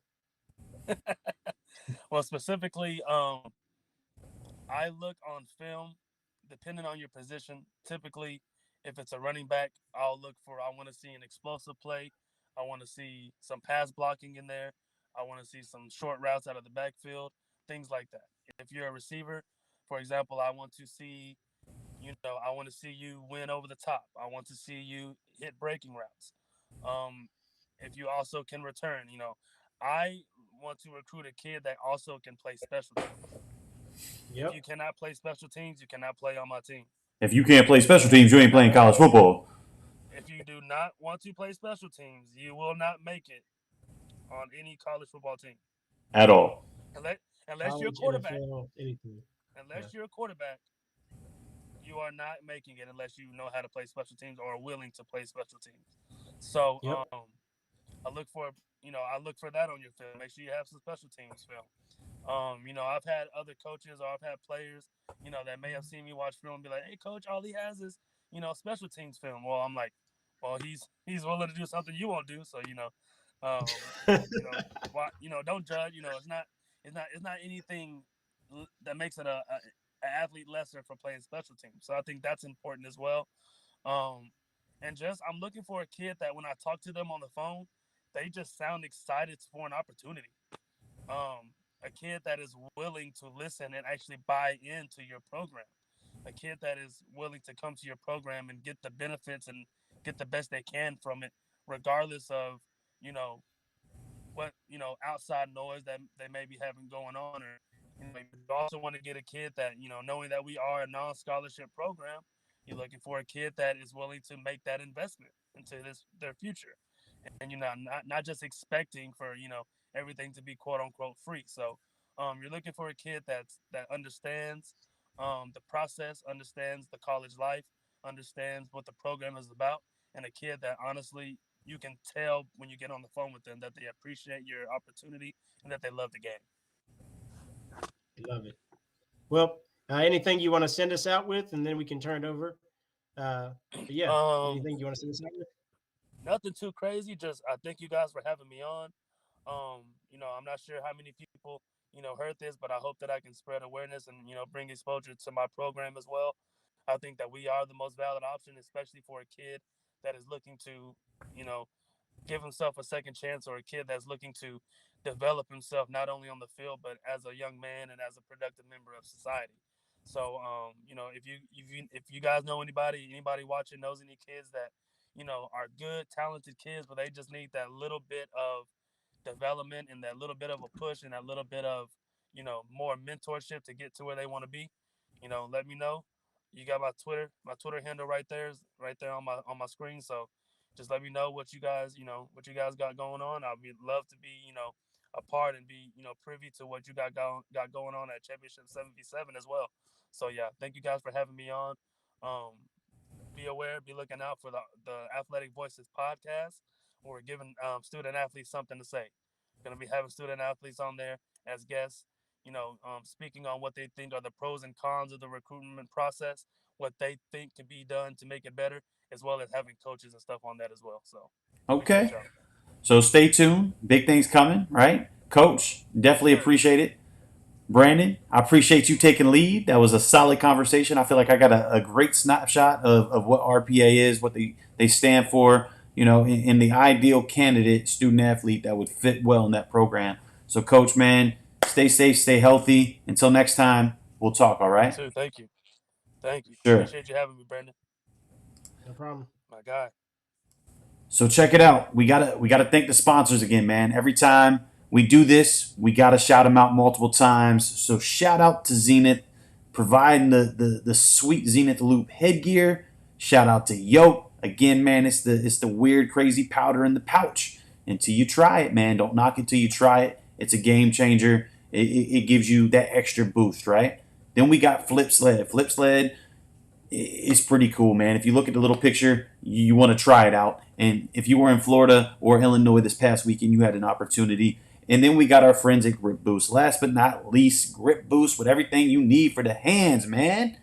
Well, specifically, I look on film, depending on your position. Typically, if it's a running back, I want to see an explosive play. I want to see some pass blocking in there. I want to see some short routes out of the backfield, things like that. If you're a receiver, for example, I want to see you win over the top. I want to see you hit breaking routes. Um, if you also can return, I want to recruit a kid that also can play special teams. If Yep. you cannot play special teams, you cannot play on my team. If you can't play special teams, you ain't playing college football If you do not want to play special teams, you will not make it on any college football team. at all. Unless, unless you're a College, quarterback, NFL, anything. Yeah. unless you're a quarterback, you are not making it unless you know how to play special teams or are willing to play special teams. So Yep. I look for that on your film. Make sure you have some special teams film. I've had other coaches or I've had players, that may have seen me watch film and be like, "Hey, coach, all he has is, special teams film." Well, I'm like, well, he's willing to do something you won't do. So why, don't judge. It's not anything that makes it a athlete lesser for playing special teams. So I think that's important as well. Um, and just I'm looking for a kid that when I talk to them on the phone, they just sound excited for an opportunity. A kid that is willing to listen and actually buy into your program, a kid that is willing to come to your program and get the benefits and get the best they can from it, regardless of you know what outside noise that they may be having going on, or you also want to get a kid that knowing that we are a non-scholarship program, you're looking for a kid that is willing to make that investment into their future, and not just expecting for everything to be quote unquote free. So you're looking for a kid that understands the process, understands the college life, understands what the program is about, and a kid that honestly you can tell when you get on the phone with them that they appreciate your opportunity and that they love the game. Love it. Well, anything you want to send us out with, and then we can turn it over. But yeah, Um, anything you want to send us out with? Nothing too crazy. Just I thank you guys for having me on. I'm not sure how many people heard this, but I hope that I can spread awareness and bring exposure to my program as well. I think that we are the most valid option, especially for a kid that is looking to you know give himself a second chance, or a kid that's looking to develop himself not only on the field but as a young man and as a productive member of society. So, if you guys know anybody watching knows any kids that are good, talented kids, but they just need that little bit of development and that little bit of a push and that little bit of more mentorship to get to where they want to be, let me know. You got my Twitter handle right there, is right there on my screen. So just let me know what you guys got going on. I'd love to be a part and be privy to what you got going on at Championship 7v7 as well. So yeah, thank you guys for having me on. Um, be aware, be looking out for the Athletic Voices podcast, where we're giving student athletes something to say. Going to be having student athletes on there as guests, speaking on what they think are the pros and cons of the recruitment process, what they think can be done to make it better, as well as having coaches and stuff on that as well. So appreciate Okay. y'all. So stay tuned. Big things coming, right? Coach, definitely Sir. appreciate it. Brandon, I appreciate you taking lead. That was a solid conversation. I feel like I got a great snapshot of what RPA is, what they stand for, in the ideal candidate, student athlete that would fit well in that program. So, Coach, man, stay safe, stay healthy. Until next time, we'll talk, all You right? too. Thank you. Thank you. Sure. Appreciate you having me, Brandon. No problem. My guy. So check it out. We gotta thank the sponsors again, man. Every time we do this, we gotta shout them out multiple times. So shout out to Zenith, providing the sweet Zenith Loop headgear. Shout out to Yoke. Again, man, it's the weird, crazy powder in the pouch. Until you try it, man. Don't knock it till you try it. It's a game changer. It gives you that extra boost, right? Then we got Flip Sled. Flip Sled is pretty cool, man. If you look at the little picture, you want to try it out. And if you were in Florida or Illinois this past weekend, you had an opportunity. And then we got our friends at Grip Boost. Last but not least, Grip Boost with everything you need for the hands, man.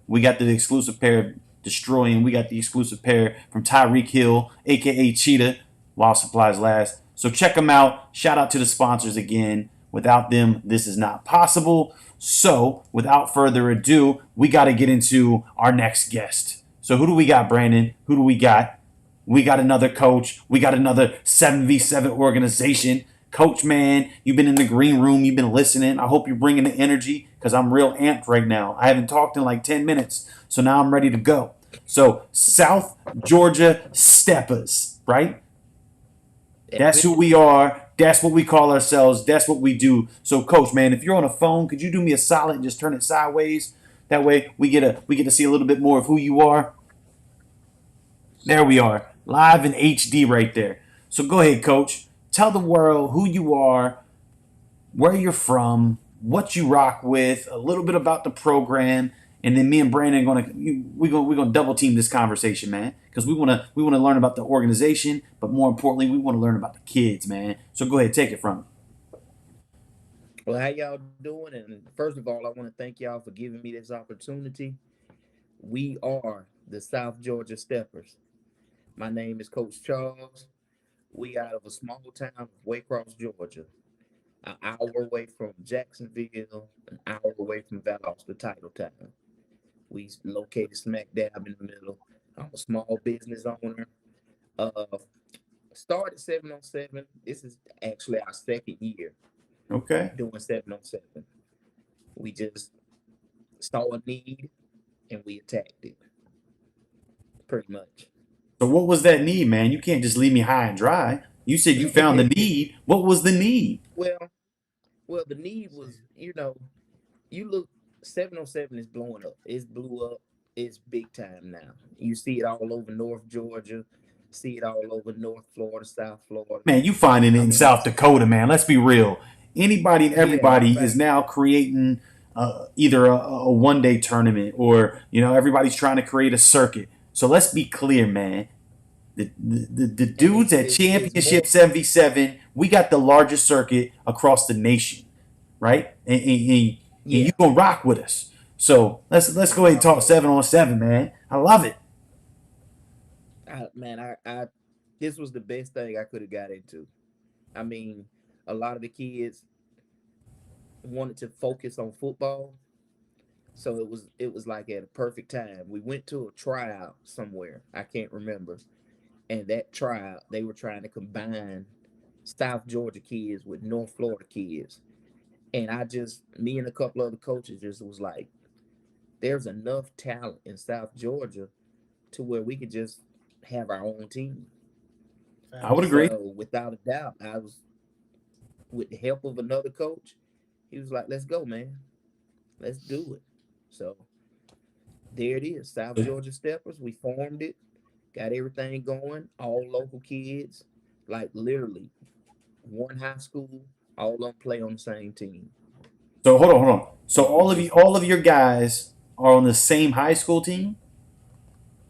We got the exclusive pair of Destroying. We got the exclusive pair from Tyreek Hill, a.k.a. Cheetah, while supplies last. So check them out. Shout out to the sponsors again. Without them, this is not possible. So without further ado, we got to get into our next guest. So who do we got, Brandon? Who do we got? We got another coach. We got another 7v7 organization. Coach, man, you've been in the green room. You've been listening. I hope you're bringing the energy because I'm real amped right now. I haven't talked in like 10 minutes, so now I'm ready to go. So South Georgia Steppers, right? That's who we are. That's what we call ourselves. That's what we do. So, Coach, man, if you're on a phone, could you do me a solid and just turn it sideways? That way we get to see a little bit more of who you are. There we are, live in HD right there. So go ahead, Coach. Tell the world who you are, where you're from, what you rock with, a little bit about the program, and then me and Brandon we're gonna double team this conversation, man, because we wanna learn about the organization, but more importantly, we want to learn about the kids, man. So go ahead, take it from me. Well, how y'all doing? And first of all, I want to thank y'all for giving me this opportunity. We are the South Georgia Steppers. My name is Coach Charles. We out of a small town of Waycross, Georgia, an hour away from Jacksonville, an hour away from Valdosta, Title Town. We located smack dab in the middle. I'm a small business owner. Started 7-on-7. This is actually our second year Okay. doing 7-on-7. We just saw a need and we attacked it. Pretty much. So what was that need, man? You can't just leave me high and dry. You said you found the need. What was the need? Well, the need was, you look, 7-on-7 is blowing up. It's blew up. It's big time now. You see it all over North Georgia. See it all over North Florida, South Florida. Man, you finding it in South Dakota, man. Let's be real. Anybody and everybody is now creating either a one-day tournament or, everybody's trying to create a circuit. So let's be clear, man. The dudes at Championship 7v7, we got the largest circuit across the nation, right? And you gonna rock with us. So let's go ahead and talk 7-on-7, man. I love it. This was the best thing I could have got into. I mean, a lot of the kids wanted to focus on football, so it was like at a perfect time. We went to a tryout somewhere, I can't remember, and that tryout they were trying to combine South Georgia kids with North Florida kids, and me and a couple other coaches just was like, there's enough talent in South Georgia to where we could just have our own team. I would agree. So without a doubt, I was, with the help of another coach, he was like, let's go, man. Let's do it. So there it is, South Georgia Steppers. We formed it, got everything going, all local kids, like literally one high school, all of them play on the same team. So hold on. So all of your guys are on the same high school team?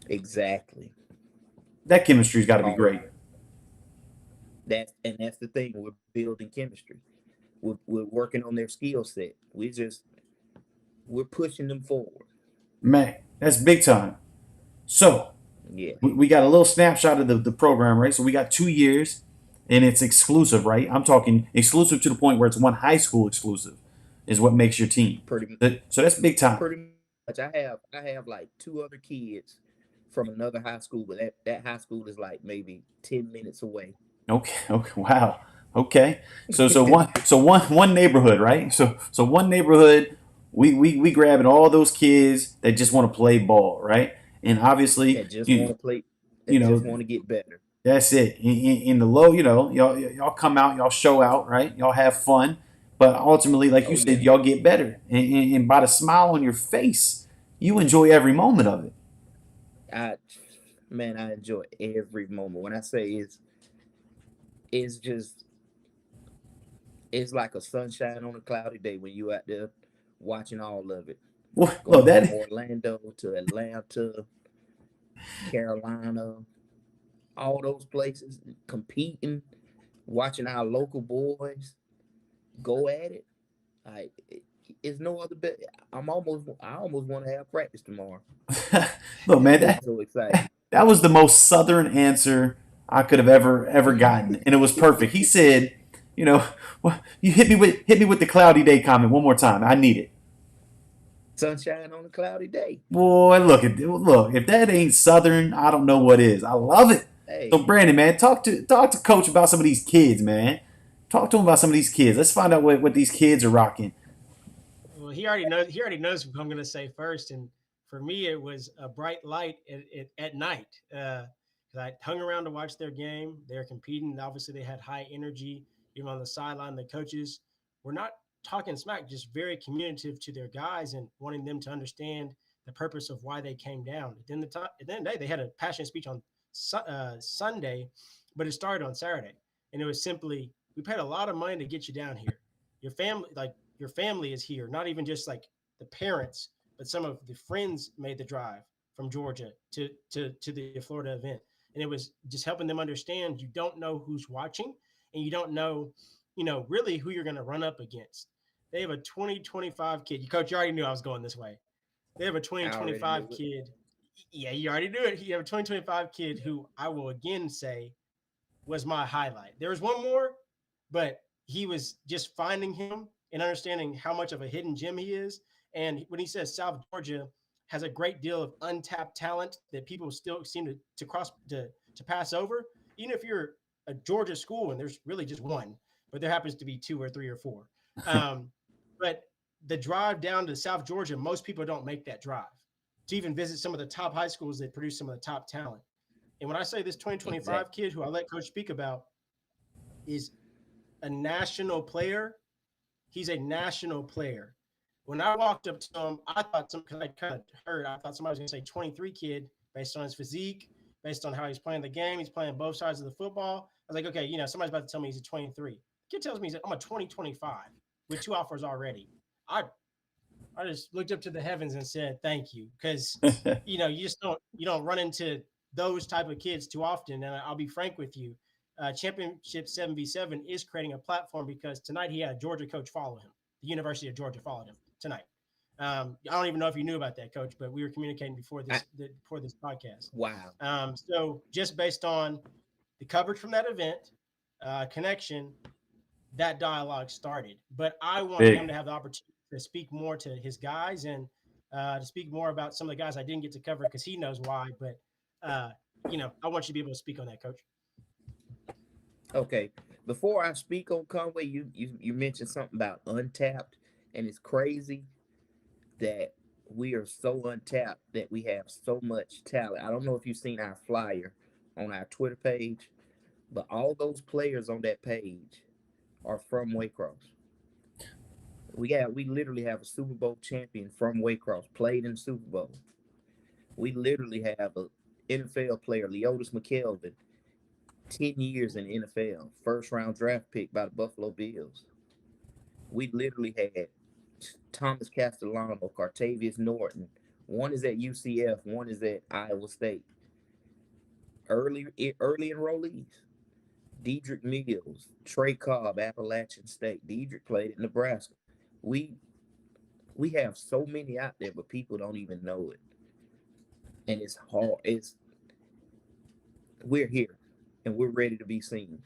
Exactly. That chemistry's got to be great. That's the thing. We're building chemistry. We're working on their skill set. We're pushing them forward. Man, that's big time. So yeah, we got a little snapshot of the program, right? So we got 2 years, and it's exclusive, right? I'm talking exclusive to the point where it's one high school exclusive. is what makes your team. Pretty So that's big time. pretty much. I have like two other kids from another high school, but that high school is like maybe 10 minutes away. Okay, wow. Okay. So one neighborhood, right? So one neighborhood, we grabbing all those kids that just want to play ball, right? And obviously, That just want to play. you That just know, want to get better. that's it. In the low, y'all come out, y'all show out, right? Y'all have fun, but ultimately, like you Oh said, yeah. y'all get better, and by the smile on your face, you enjoy every moment of it. I Man, I enjoy every moment. When I say it's just it's like a sunshine on a cloudy day when you out there watching all of it. Well, Going from that Orlando to Atlanta, Carolina, all those places, competing, watching our local boys go at it. Like it's no other bet. I almost want to have practice tomorrow. look, man, I'm so excited. that was the most southern answer I could have ever gotten, and it was perfect. He said, well, you hit me with the cloudy day comment one more time. I need it. Sunshine on a cloudy day. Boy, look. If that ain't southern, I don't know what is. I love it. So Hey, Brandon, man, talk to Coach about some of these kids, man. Talk to him about some of these kids. Let's find out what these kids are rocking. Well, he already knows. He already knows what I'm going to say first, and for me, it was a bright light at night. 'Cause I hung around to watch their game. They're competing. Obviously, they had high energy. Even on the sideline, the coaches were not talking smack, just very communicative to their guys and wanting them to understand the purpose of why they came down. At the end of the day, they had a passionate speech on Sunday, but it started on Saturday, and it was simply, "We paid a lot of money to get you down here. Your family is here. Not even just like the parents, but some of the friends made the drive from Georgia to the Florida event, and it was just helping them understand you don't know who's watching, and you don't know, really who you're going to run up against. They have a 2025 kid. Coach, you already knew I was going this way. They have a I already 2025 knew it. kid. Yeah, you already knew it. You have a 2025 kid who I will again say was my highlight. There was one more, but he was just finding him and understanding how much of a hidden gem he is. And when he says South Georgia has a great deal of untapped talent that people still seem to pass over, even if you're a Georgia school and there's really just one, but there happens to be two or three or four. Um, but the drive down to South Georgia, most people don't make that drive to even visit some of the top high schools that produce some of the top talent. And when I say this 2025 Exactly. kid who I let coach speak about is a national player, he's a national player. When I walked up to him, I thought because I kind of heard, I thought somebody was going to say 23 kid based on his physique, based on how he's playing the game. He's playing both sides of the football. I was like, okay, somebody's about to tell me he's a 23. The kid tells me I'm a 2025 with two offers already. I I just looked up to the heavens and said thank you because you just don't run into those type of kids too often. And I'll be frank with you, Championship 7v7 is creating a platform because tonight he had a Georgia coach follow him. The University of Georgia followed him tonight. I don't even know if you knew about that, Coach, but we were communicating before I, this podcast. wow. So just based on the coverage from that event, connection, that dialogue started. But I want him Big. to have the opportunity to speak more to his guys and to speak more about some of the guys I didn't get to cover because he knows why. But I want you to be able to speak on that, Coach. Okay. Before I speak on Conway, you mentioned something about untapped, and it's crazy that we are so untapped that we have so much talent. I don't know if you've seen our flyer on our Twitter page, but all those players on that page are from Waycross. We literally have a Super Bowl champion from Waycross, played in the Super Bowl. We literally have a NFL player, Leotis McKelvin, 10 years in NFL, first round draft pick by the Buffalo Bills. We literally had Thomas Castellano, Cartavius Norton. One is at UCF, one is at Iowa State. Early enrollees. Dedrick Mills, Trey Cobb, Appalachian State. Dedrick played at Nebraska. We we have so many out there, but people don't even know it. And it's hard. We're here and we're ready to be seen.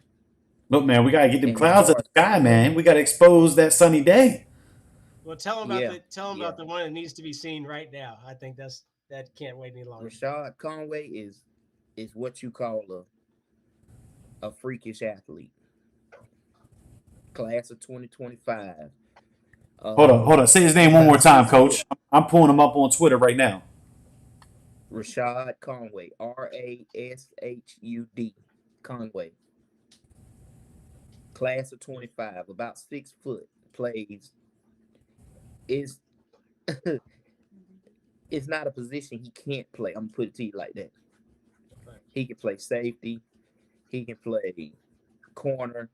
Look, man, we gotta get them And as clouds far up as the sky, man. We gotta expose that sunny day. Well, tell them about Yeah, about yeah. the one that needs to be seen right now. I think that can't wait any longer. Rashad Conway is what you call a freakish athlete. Class of 2025. Hold on. Say his name one more About time, 6 foot. Coach. I'm pulling him up on Twitter right now. Rashad Conway. Rashud. Conway. Class of 25. About 6 foot. Plays. Is it's not a position he can't play. I'm gonna put it to you like that. Right. He can play safety. He can play corner.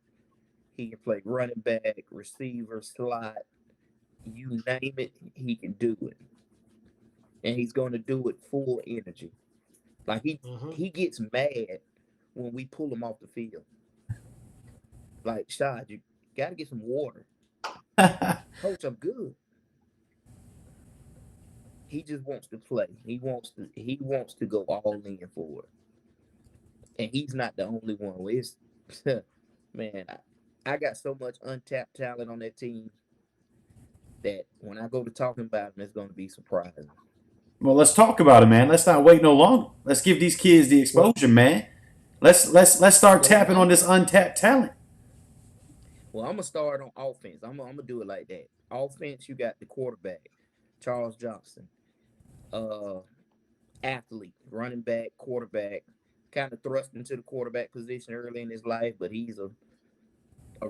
He can play running back, receiver, slot. You name it, he can do it. And he's going to do it full energy. Like Mm-hmm. he gets mad when we pull him off the field. Like, Shad, you got to get some water. Coach, I'm good. He just wants to play. He wants to go all in for it. And he's not the only one. It's man, I got so much untapped talent on that team that when I go to talking about them, it's going to be surprising. Well, let's talk about it, man. Let's not wait no longer. Let's give these kids the Well, exposure, man. Let's start well, tapping on this untapped talent. I'm gonna start on offense. I'm gonna do it like that. Offense, you got the quarterback, Charles Johnson, uh, athlete, running back, quarterback, kind of thrust into the quarterback position early in his life, but he's a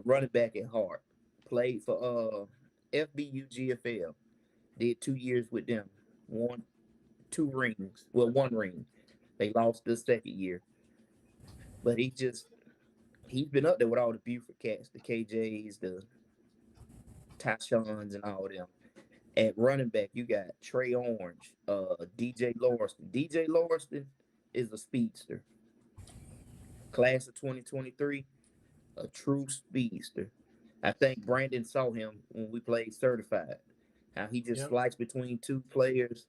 running back at heart. Played for FBU GFL. Did 2 years with them. Won 2 rings. Well, 1 ring. They lost the second year, but he's been up there with all the Buford cats, the KJs, the Tyshons, and all them. At running back, you got Trey Orange, DJ Lawrence. DJ Lawrence is a speedster. Class of 2023, a true speedster. I think Brandon saw him when we played certified. How he just Yep. sliced between two players,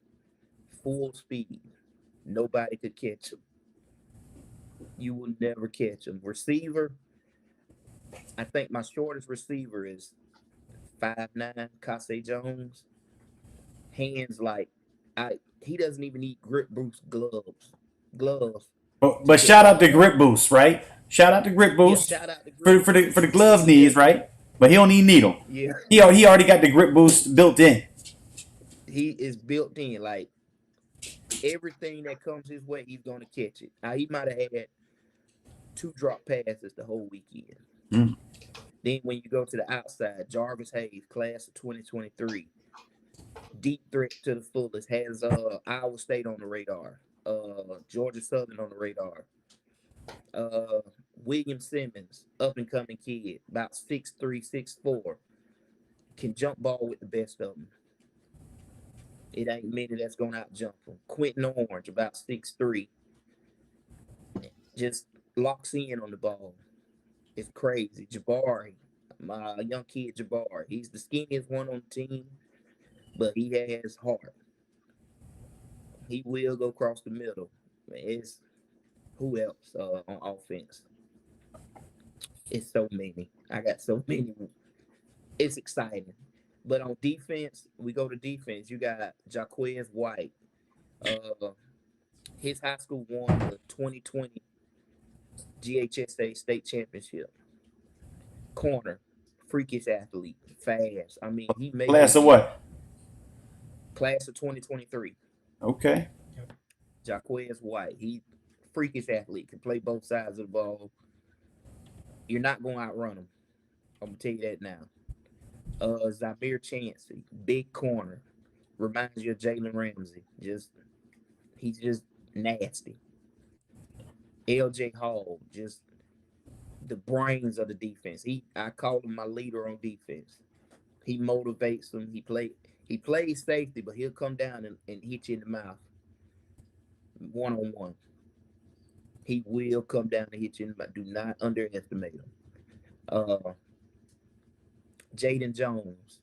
full speed. Nobody could catch him. You will never catch him. Receiver, I think my shortest receiver is 5'9", Kase Jones. Hands like he doesn't even need grip boost gloves to But catch shout the out to ball. Grip Boost, right? Shout out to Grip Yeah, Boost shout out to grip for boost. the glove Yeah, needs, right? But he don't need needle. yeah. He already got the Grip Boost built in. He is built in. Like everything that comes his way, he's gonna catch it. Now he might have had 2 drop passes the whole weekend. Mm. Then when you go to the outside, Jarvis Hayes, class of 2023, deep threat to the fullest, has Iowa State on the radar, Georgia Southern on the radar. Uh, William Simmons, up and coming kid, about 6'3", 6'4", can jump ball with the best of them. It ain't many that's gonna out jump him. Quentin Orange, about 6'3", just locks in on the ball. It's crazy. Jabari, my young kid Jabari, he's the skinniest one on the team, but he has heart. He will go across the middle. It's who else on offense? It's so many. I got so many. It's exciting. But on defense, we go to defense. You got Jacquizz White. Uh, his high school won the 2020 GHSA state championship. Corner, freakish athlete, fast. I mean, he may Class just of be what? class of 2023. Okay. Yep. Jacquizz White. He freakish athlete, can play both sides of the ball. You're not going to outrun him. I'm gonna tell you that now. Zamir Chancey, big corner, reminds you of Jalen Ramsey. He's just nasty. LJ Hall, just the brains of the defense. I call him my leader on defense. He motivates them. He plays safety, but he'll come down and hit you in the mouth 1-on-1. He will come down and hit you in the mouth. Do not underestimate him. Uh, Jayden Jones,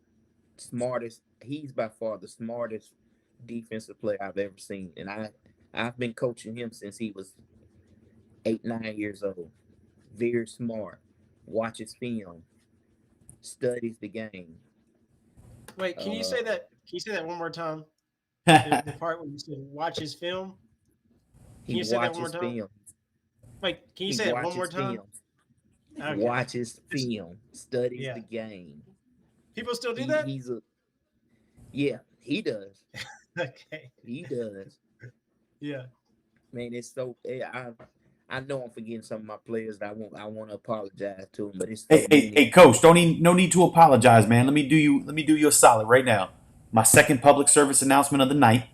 smartest. He's by far the smartest defensive player I've ever seen, and I've been coaching him since he was 8, 9 years old. Very smart. Watches film. Studies the game. Wait, can you say Uh, that? Can you say that one more time? The part where you said watch his film. Can he you say that one more watches time? film. Wait, can you He say it one more watches time? film. He Okay. watches film. Studies Yeah. the game. People still do He that? he's a yeah. He does. Okay. He does. Yeah. Man, it's so. I know I'm forgetting some of my players that I want to apologize to them, but it's so Hey, many. coach, no need to apologize, man. Let me do you a solid right now. My second public service announcement of the night.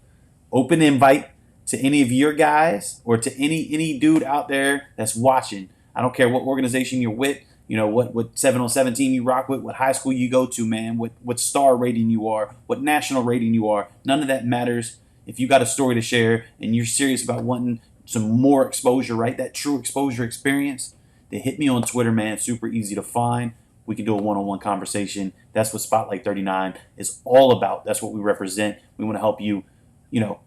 Open invite to any of your guys or to any dude out there that's watching. I don't care what organization you're with, you know, what 7-on-7 team you rock with, what high school you go to, man, what star rating you are, what national rating you are. None of that matters. If you got a story to share and you're serious about wanting some more exposure, right? That true exposure experience, then hit me on Twitter, man. Super easy to find. We can do a one-on-one conversation. That's what Spotlight 39 is all about. That's what we represent. We want to help you,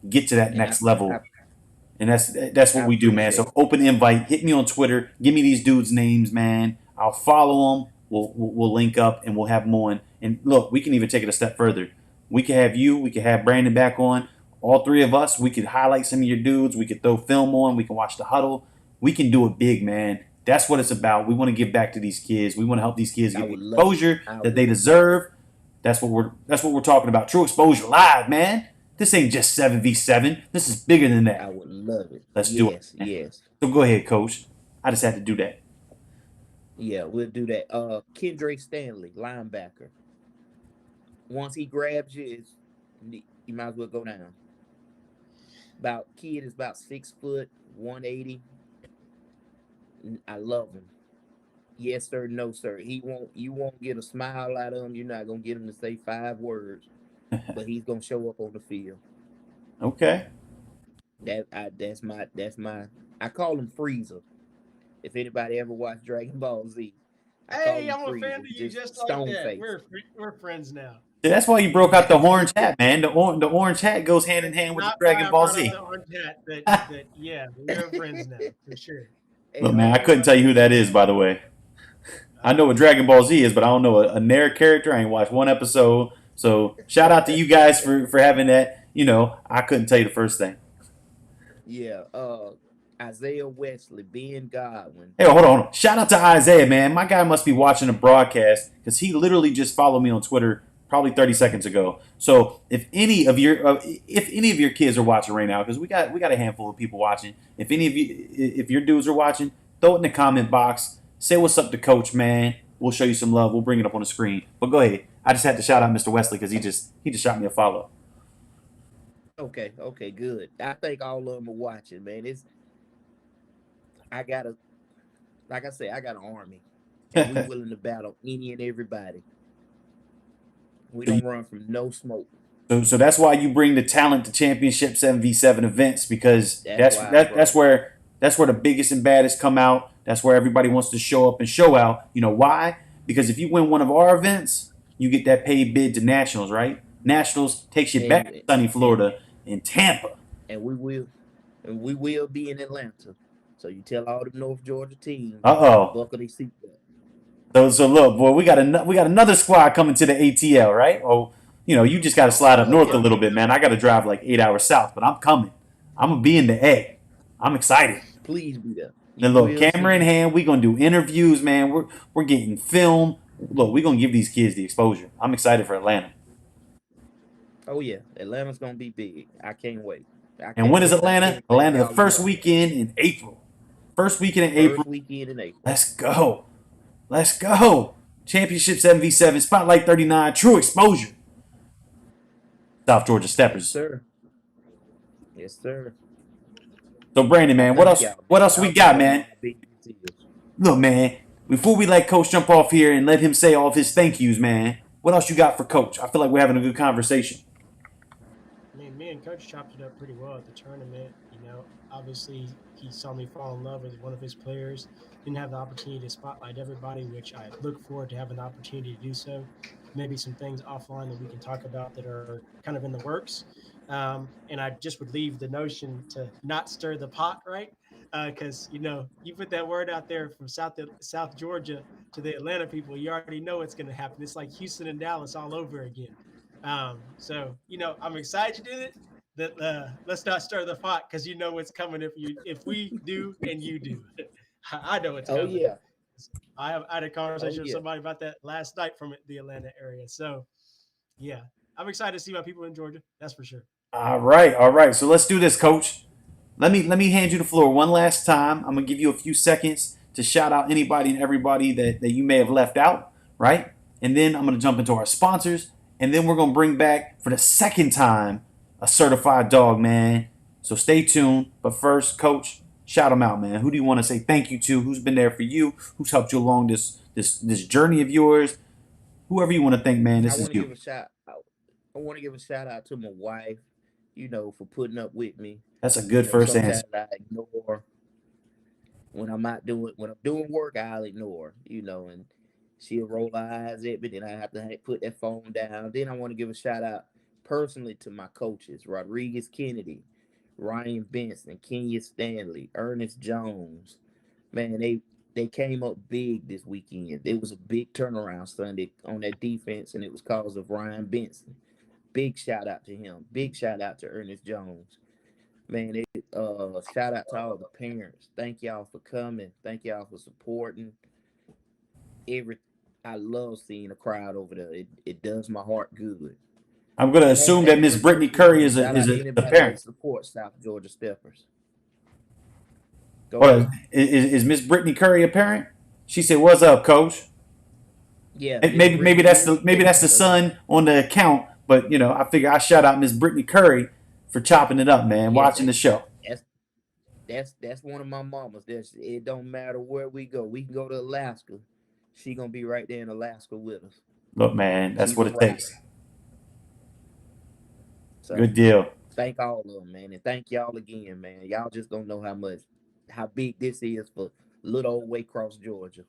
get to that And next level. And that's I what we do, man. appreciate So open invite, hit me on Twitter, give me these dudes' names, man. I'll follow them. We'll link up and we'll have them on. And look, we can even take it a step further. We can have you, we can have Brandon back on. All three of us, we could highlight some of your dudes. We could throw film on. We can watch the huddle. We can do it big, man. That's what it's about. We want to give back to these kids. We want to help these kids I get the would love it. exposure I that they would. deserve. That's what we're talking about. True exposure live, man. This ain't just 7v7. This is bigger than I that. would love it. Let's do it, Yes, man. yes. So go ahead, coach. I just had to do that. Yeah, we'll do that. Kendrick Stanley, linebacker. Once he grabs you, you might as well go down. Kid is about 6 foot, 180. I love him. Yes sir, no sir. You won't get a smile out of him. You're not gonna get him to say 5 words, but he's gonna show up on the field. Okay. That's my I call him Freezer. If anybody ever watched Dragon Ball Z, I call Hey, him I'm a fan Freezer. of you Just just like stone that. face. We're friends now. See, that's why you broke out the orange hat, man. The orange hat goes hand in hand with the Not why Dragon I Ball brought up Z. the orange hat, but yeah, we're friends now for sure. Hey, Look, man, I couldn't tell you who that is, by the way. I know what Dragon Ball Z is, but I don't know a Nair character. I ain't watched one episode. So shout out to you guys for having that. I couldn't tell you the first thing. yeah, Isaiah Wesley, Ben Godwin. Hey, hold on. Shout out to Isaiah, man. My guy must be watching the broadcast because he literally just followed me on Twitter probably 30 seconds ago. So if any of your kids are watching right now, because we got a handful of people watching. If your dudes are watching, throw it in the comment box. Say what's up to Coach, man. We'll show you some love. We'll bring it up on the screen. But go ahead. I just had to shout out Mr. Wesley because he just shot me a follow. Okay, good. I think all of them are watching, man. I got a like I say, I got an army, and we willing to battle any and everybody. We don't run from no smoke. So that's why you bring the talent to championship 7v7 events because That's why I brought that's where the biggest and baddest come out. That's where everybody wants to show up and show out. You know why? Because if you win one of our events, you get that paid bid to nationals, right? Nationals takes you back to sunny Florida and Tampa. and we will be in Atlanta. So you tell all the North Georgia teams, Uh-oh. buckle their seatbelt. So look, boy, we got another squad coming to the ATL, right? Oh, you just got to slide up north a little bit, man. I got to drive like 8 hours south, but I'm coming. I'm gonna be in the A. I'm excited. Please be there. And look, camera in hand, we gonna do interviews, man. We're getting film. Look, we gonna give these kids the exposure. I'm excited for Atlanta. Oh yeah, Atlanta's gonna be big. I can't wait. And when is Atlanta? Thank Atlanta, the y'all first love. weekend in April. First weekend in April. First weekend in April. Let's go. Let's go. Championship 7v7, Spotlight 39, True Exposure. South Georgia Yes, Steppers. sir. Yes, sir. So Brandon, man, what Thank else? y'all. What else we got, Y'all man? know how big this is. Look, man. Before we let Coach jump off here and let him say all of his thank yous, man. What else you got for Coach? I feel like we're having a good conversation. I mean, me and Coach chopped it up pretty well at the tournament. Obviously he saw me fall in love with one of his players. Didn't have the opportunity to spotlight everybody, which I look forward to having the opportunity to do so. Maybe some things offline that we can talk about that are kind of in the works. And I just would leave the notion to not stir the pot, right? Because you put that word out there from South Georgia to the Atlanta people, you already know what's going to happen. It's like Houston and Dallas all over again. So I'm excited you did it. That let's not stir the pot because you know what's coming if we do and you do. I know what's Oh coming. yeah. I had a Oh conversation with yeah. somebody about that last night from the Atlanta area. So yeah, I'm excited to see my people in Georgia. That's for sure. All right, all right. So let's do this, Coach. Let me hand you the floor one last time. I'm gonna give you a few seconds to shout out anybody and everybody that you may have left out, right? And then I'm gonna jump into our sponsors, and then we're gonna bring back for the second time a certified dog, man. So stay tuned. But first, Coach, shout them out, man. Who do you want to say thank you to? Who's been there for you? Who's helped you along this journey of yours? Whoever you want to thank, man, I this is want to you. give a shout out. I want to give a shout out to my wife, for putting up with me. That's a good first answer. Sometimes I ignore when I'm doing work, I'll ignore, and she'll roll her eyes at me. Then I have to put that phone down. Then I want to give a shout out personally to my coaches, Rodriguez Kennedy, Ryan Benson, Kenya Stanley, Ernest Jones. Man, they came up big this weekend. It was a big turnaround Sunday on that defense, and it was cause of Ryan Benson. Big shout out to him. Big shout out to Ernest Jones. Man, shout out to all the parents. Thank y'all for coming. Thank y'all for supporting. Every I love seeing a crowd over there. It does my heart good. I'm gonna And assume that Miss one thing Brittany too, Curry shout is out a anybody parent. that supports South Georgia Steppers. Go Hold on. ahead. Is Miss Brittany Curry a parent? She said, "What's up, Coach?" Yeah, Miss Maybe Brittany that's is the a maybe that's parent. the So son on the account, but I figure I shout out Miss Brittany Curry for chopping it up, man, yeah, watching the show. that's that's one of my mamas. It don't matter where we go. We can go to Alaska. She gonna be right there in Alaska with us. Look, man, that's She's what a it rider. takes. So Good deal. thank all of them, man, and thank y'all again, man. Y'all just don't know how big this is for little old Waycross, Georgia.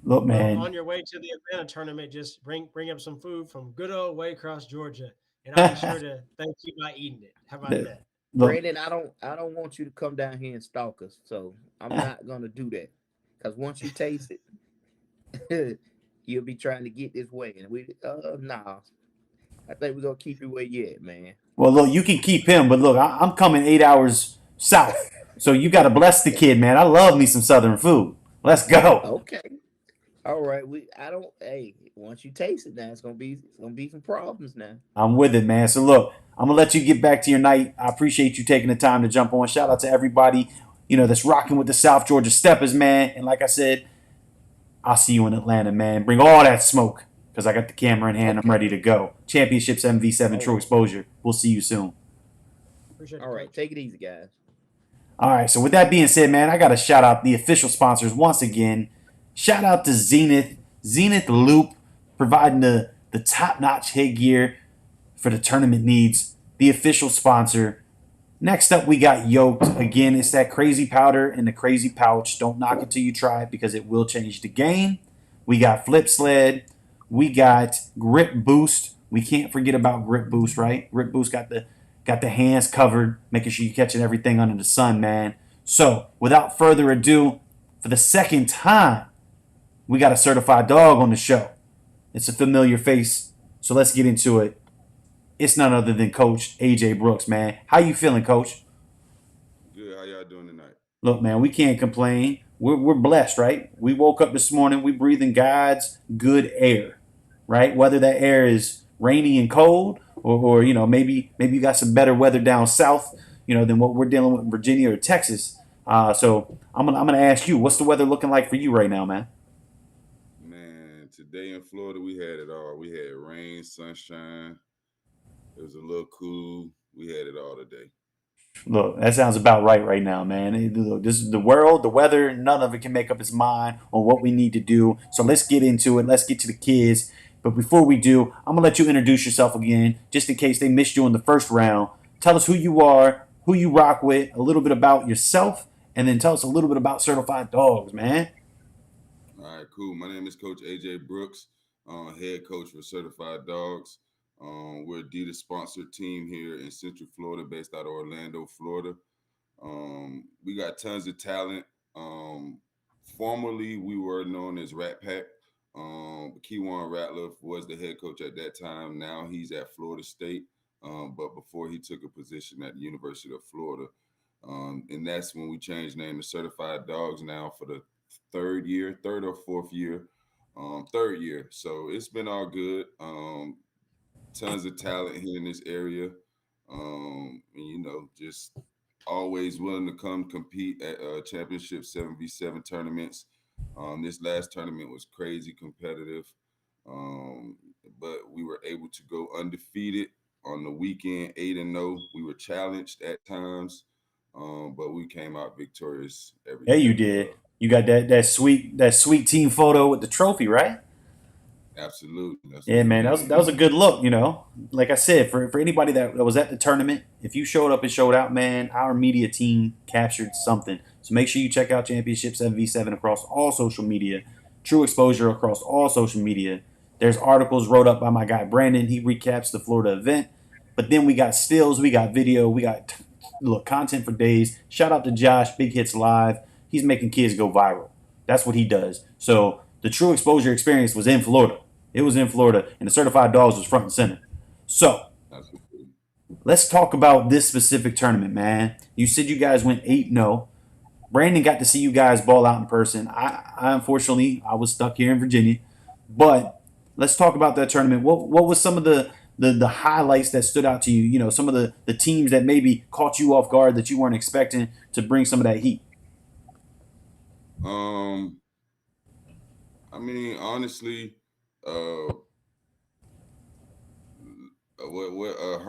Look, Well, man. on your way to the Atlanta tournament, just bring up some food from good old Waycross, Georgia, and I'll be sure to thank you by eating it. How about that? Look, Brandon, I don't want you to come down here and stalk us, so I'm not gonna do that. Cause once you taste it, you'll be trying to get this way, and nah. I think we're gonna keep you where you at, man. well, look, you can keep him, but look, I'm coming 8 hours south, so you got to bless the kid, man. I love me some Southern food. Let's go. Okay. All right. I don't hey, once you taste it now, it's gonna be some problems now. I'm with it, man. So look, I'm gonna let you get back to your night. I appreciate you taking the time to jump on. Shout out to everybody, that's rocking with the South Georgia Steppers, man. And like I said, I'll see you in Atlanta, man. Bring all that smoke, because I got the camera in hand. I'm Okay. ready to go. Championships MV7 All True right. Exposure. We'll see you soon. Appreciate All it, right. Coach. Take it easy, guys. All right. So with that being said, man, I gotta shout out the official sponsors once again. Shout out to Zenith Loop, providing the top notch headgear for the tournament needs. The official sponsor. Next up, we got Yoked. Again, it's that crazy powder in the crazy pouch. Don't knock it till you try it because it will change the game. We got Flip Sled. We got Grip Boost. We can't forget about Grip Boost, right? Grip Boost got the hands covered, making sure you're catching everything under the sun, man. So, without further ado, for the second time, we got a certified dog on the show. It's a familiar face, so let's get into it. It's none other than Coach AJ Brooks, man. How you feeling, Coach? Good. How y'all doing tonight? Look, man, we can't complain. We're blessed, right? We woke up this morning. We breathing God's good air, right? Whether that air is rainy and cold, or maybe you got some better weather down south, than what we're dealing with in Virginia or Texas. So I'm gonna ask you, what's the weather looking like for you right now, man? Man, today in Florida we had it all. We had rain, sunshine. It was a little cool. We had it all today. Look, that sounds about right now, man. Look, this is the world, the weather. None of it can make up its mind on what we need to do. So let's get into it. Let's get to the kids. But before we do, I'm gonna let you introduce yourself again, just in case they missed you in the first round. Tell us who you are, who you rock with, a little bit about yourself, and then tell us a little bit about Certified Dogs, man. All right, cool. My name is Coach AJ Brooks, head coach for Certified Dogs. We're a Adidas sponsored team here in Central Florida, based out of Orlando, Florida. We got tons of talent. Formerly, we were known as Rat Pack. Keywan Ratliff was the head coach at that time. Now he's at Florida State. But before he took a position at the University of Florida. And that's when we changed name to Certified Dogs now for the third or fourth year, third year. So it's been all good. Tons of talent here in this area. And, just always willing to come compete at championship 7v7 tournaments. This last tournament was crazy competitive. But we were able to go undefeated on the weekend, 8-0. We were challenged at times, but we came out victorious every Yeah, time. you did. You got that sweet team photo with the trophy, right? Absolutely. That's Yeah, what we man, did. that was a good look. Like I said, for anybody that was at the tournament, if you showed up and showed out, man, our media team captured something. So make sure you check out Championship 7v7 across all social media, TruXposur across all social media. There's articles wrote up by my guy Brandon. He recaps the Florida event. But then we got stills, we got video, we got content for days. Shout out to Josh, Big Hits Live. He's making kids go viral. That's what he does. So the TruXposur experience was in Florida. It was in Florida, and the Certified Dogs was front and center. So Absolutely. let's talk about this specific tournament, man. You said you guys went 8-0. Brandon got to see you guys ball out in person. I unfortunately I was stuck here in Virginia, but let's talk about that tournament. What was some of the highlights that stood out to you? Some of the teams that maybe caught you off guard that you weren't expecting to bring some of that heat. I mean, honestly,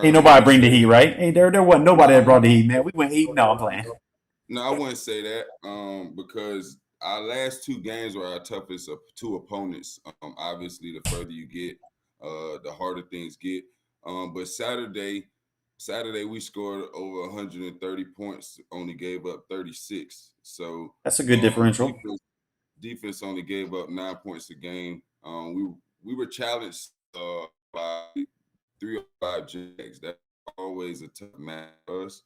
Ain't nobody bring the heat, right? Ain't there wasn't nobody that brought the heat, man. We went 8-0. I'm playing. No, I wouldn't say that because our last two games were our toughest of two opponents. Obviously, the further you get, the harder things get. But Saturday we scored over 130 points, only gave up 36. So that's a good differential. Defense only gave up 9 points a game. We were challenged by 3 or 5 Jags. That's always a tough match for us.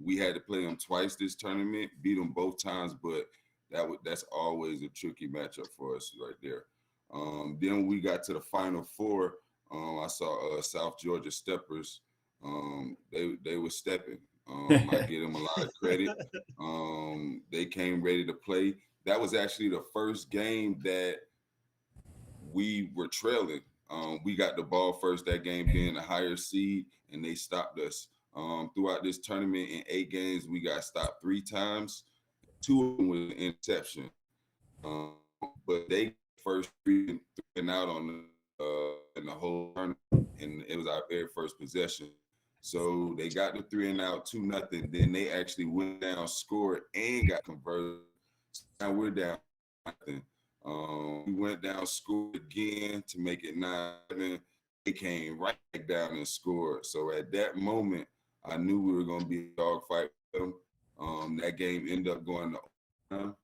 We had to play them twice this tournament, beat them both times, but that's always a tricky matchup for us right there. Then we got to the Final Four. I saw South Georgia Steppers. They were stepping. I give them a lot of credit. They came ready to play. That was actually the first game that we were trailing. We got the ball first that game, being a higher seed, and they stopped us. Throughout this tournament, in 8 games, we got stopped 3 times. 2 of them was an interception. But they first 3 and out on in the whole tournament, and it was our very first possession. So they got the 3 and out, 2-0. Then they actually went down, scored, and got converted. So now we're down 0. We went down, scored again to make it 9-7. They came right back down and scored. So at that moment, I knew we were going to be a dogfight with them. That game ended up going to overtime.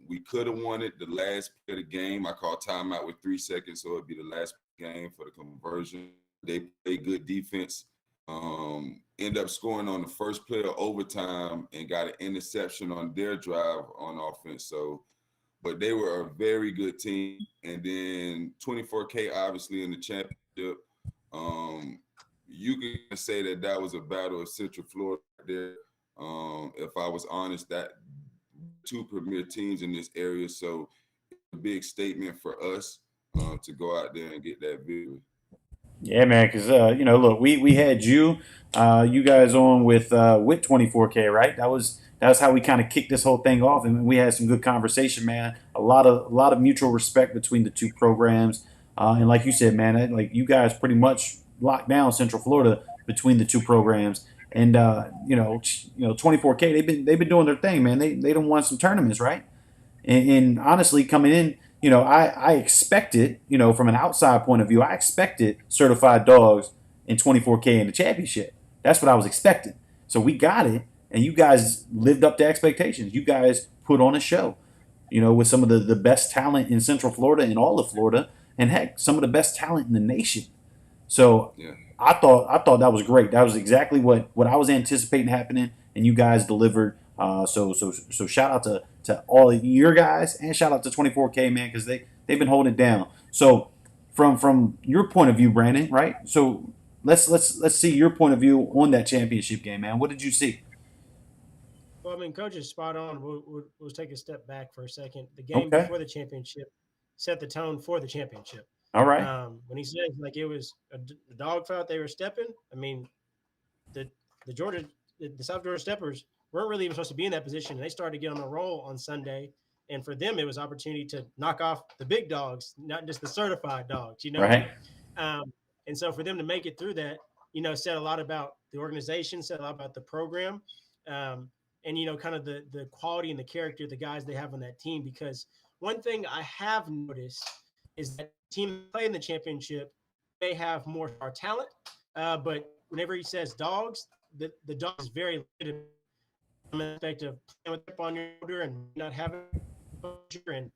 We could have won it the last play of the game. I called timeout with 3 seconds, so it'd be the last game for the conversion. They played good defense. End up scoring on the first play of overtime and got an interception on their drive on offense. So, but they were a very good team. And then 24K, obviously, in the championship. You can say that was a battle of Central Florida there. If I was honest, that 2 premier teams in this area. So it's a big statement for us to go out there and get that victory. Yeah, man, because look, we had you guys on with 24K, right? That was how we kind of kicked this whole thing off, and we had some good conversation, man. A lot of mutual respect between the 2 programs, and like you said, man, like you guys pretty much locked down Central Florida between the 2 programs, and 24K they've been doing their thing, man. They done won some tournaments, right? And honestly, coming in, I expected, from an outside point of view, I expected Certified Dogs in 24K in the championship. That's what I was expecting. So we got it, and you guys lived up to expectations. You guys put on a show, with some of the best talent in Central Florida and all of Florida, and heck, some of the best talent in the nation. So yeah. I thought that was great. That was exactly what I was anticipating happening, and you guys delivered So shout out to all of your guys, and shout out to 24K, man, because they've been holding it down. So from your point of view, Brandon, right? So let's see your point of view on that championship game, man. What did you see? Well, I mean, coach is spot on. We'll take a step back for a second. The game Okay, before the championship set the tone for the championship. all right, When he said like it was a dog felt they were stepping, I mean, the the Georgia the South Georgia Steppers weren't really even supposed to be in that position. And they started to get on a roll on Sunday, and for them it was opportunity to knock off the big dogs, not just the certified dogs. right, Um, and so for them to make it through that, said a lot about the organization, said a lot about the program, um, and kind of the quality and the character of the guys they have on that team. Because one thing I have noticed is that team playing the championship, they have more star talent, but whenever he says dogs, the dog is very limited from the aspect of playing with up on your shoulder and not having exposure. And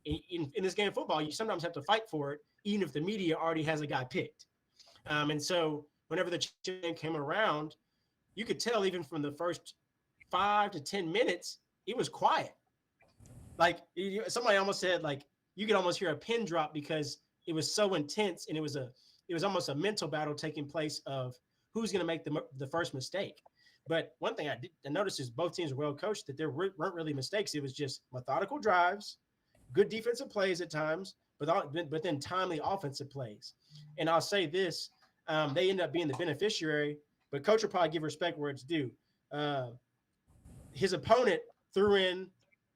in this game of football, you sometimes have to fight for it, even if the media already has a guy picked. And so whenever the game came around, you could tell even from the first 5 to 10 minutes, it was quiet. Like somebody almost said, like you could almost hear a pin drop because it was so intense, and it was almost a mental battle taking place of who's going to make the first mistake. But one thing I noticed is both teams were well coached, that there weren't really mistakes. It was just methodical drives, good defensive plays at times, but then timely offensive plays. And I'll say this: they end up being the beneficiary, but coach will probably give respect where it's due. Uh, his opponent threw in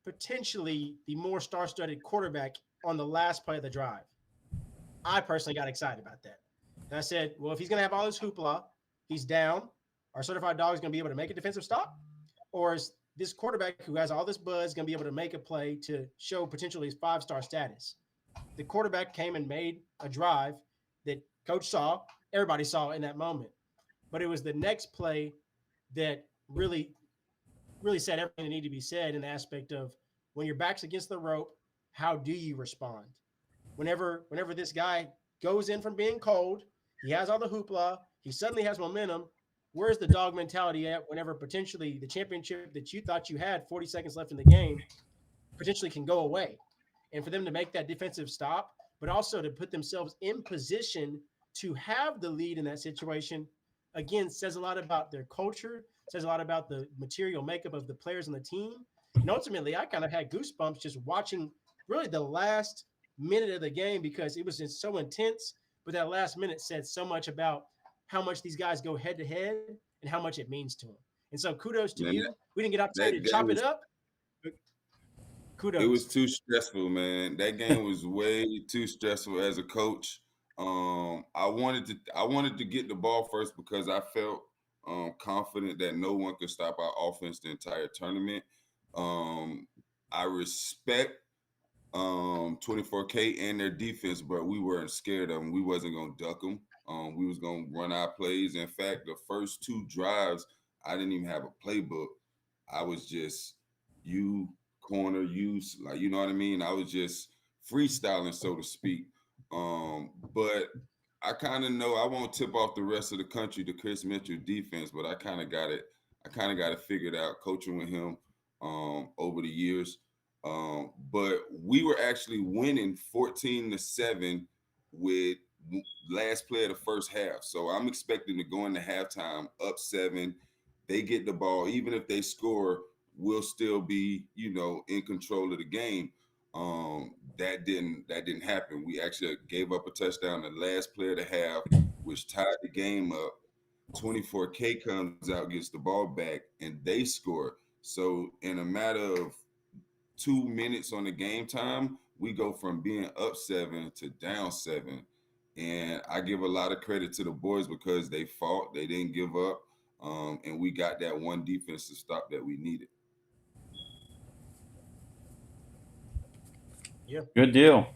potentially the more star-studded quarterback on the last play of the drive. I personally got excited about that. And I said, well, if he's going to have all this hoopla, he's down. Our certified dog is going to be able to make a defensive stop? Or is this quarterback who has all this buzz going to be able to make a play to show potentially his five-star status? The quarterback came and made a drive that coach saw, everybody saw in that moment. But it was the next play that really said everything that needed to be said in the aspect of when your back's against the rope, how do you respond? Whenever this guy goes in from being cold, he has all the hoopla, he suddenly has momentum. Where's the dog mentality at whenever potentially the championship that you thought you had 40 seconds left in the game potentially can go away? And for them to make that defensive stop, but also to put themselves in position to have the lead in that situation, again, says a lot about their culture, says a lot about the material makeup of the players on the team. And ultimately, I kind of had goosebumps just watching really the last minute of the game because it was just so intense. But that last minute said so much about how much these guys go head to head and how much it means to them. And so kudos to Man, you. We didn't get opportunity that to game chop it was up, but it was kudos. too stressful, man. That game was way too stressful as a coach. I wanted to get the ball first because I felt confident that no one could stop our offense the entire tournament. Um, I respect 24K and their defense, but we weren't scared of them. We wasn't gonna duck them. We was gonna run our plays. In fact, the first two drives, I didn't even have a playbook. I was just you corner, like you know what I mean. I was just freestyling, so to speak. But I kind of know I won't tip off the rest of the country to Chris Mitchell defense, but I kind of got it. I kind of got it figured out coaching with him over the years. But we were actually winning 14-7 with last play of the first half. So I'm expecting to go into halftime up 7. They get the ball, even if they score, we'll still be, in control of the game. That didn't happen. We actually gave up a touchdown the last play of the half, which tied the game up. 24K comes out, gets the ball back, and they score. So in a matter of 2 minutes on the game time, we go from being up 7 to down 7. And I give a lot of credit to the boys because they fought, they didn't give up, and we got that one defensive stop that we needed. Yeah. good deal.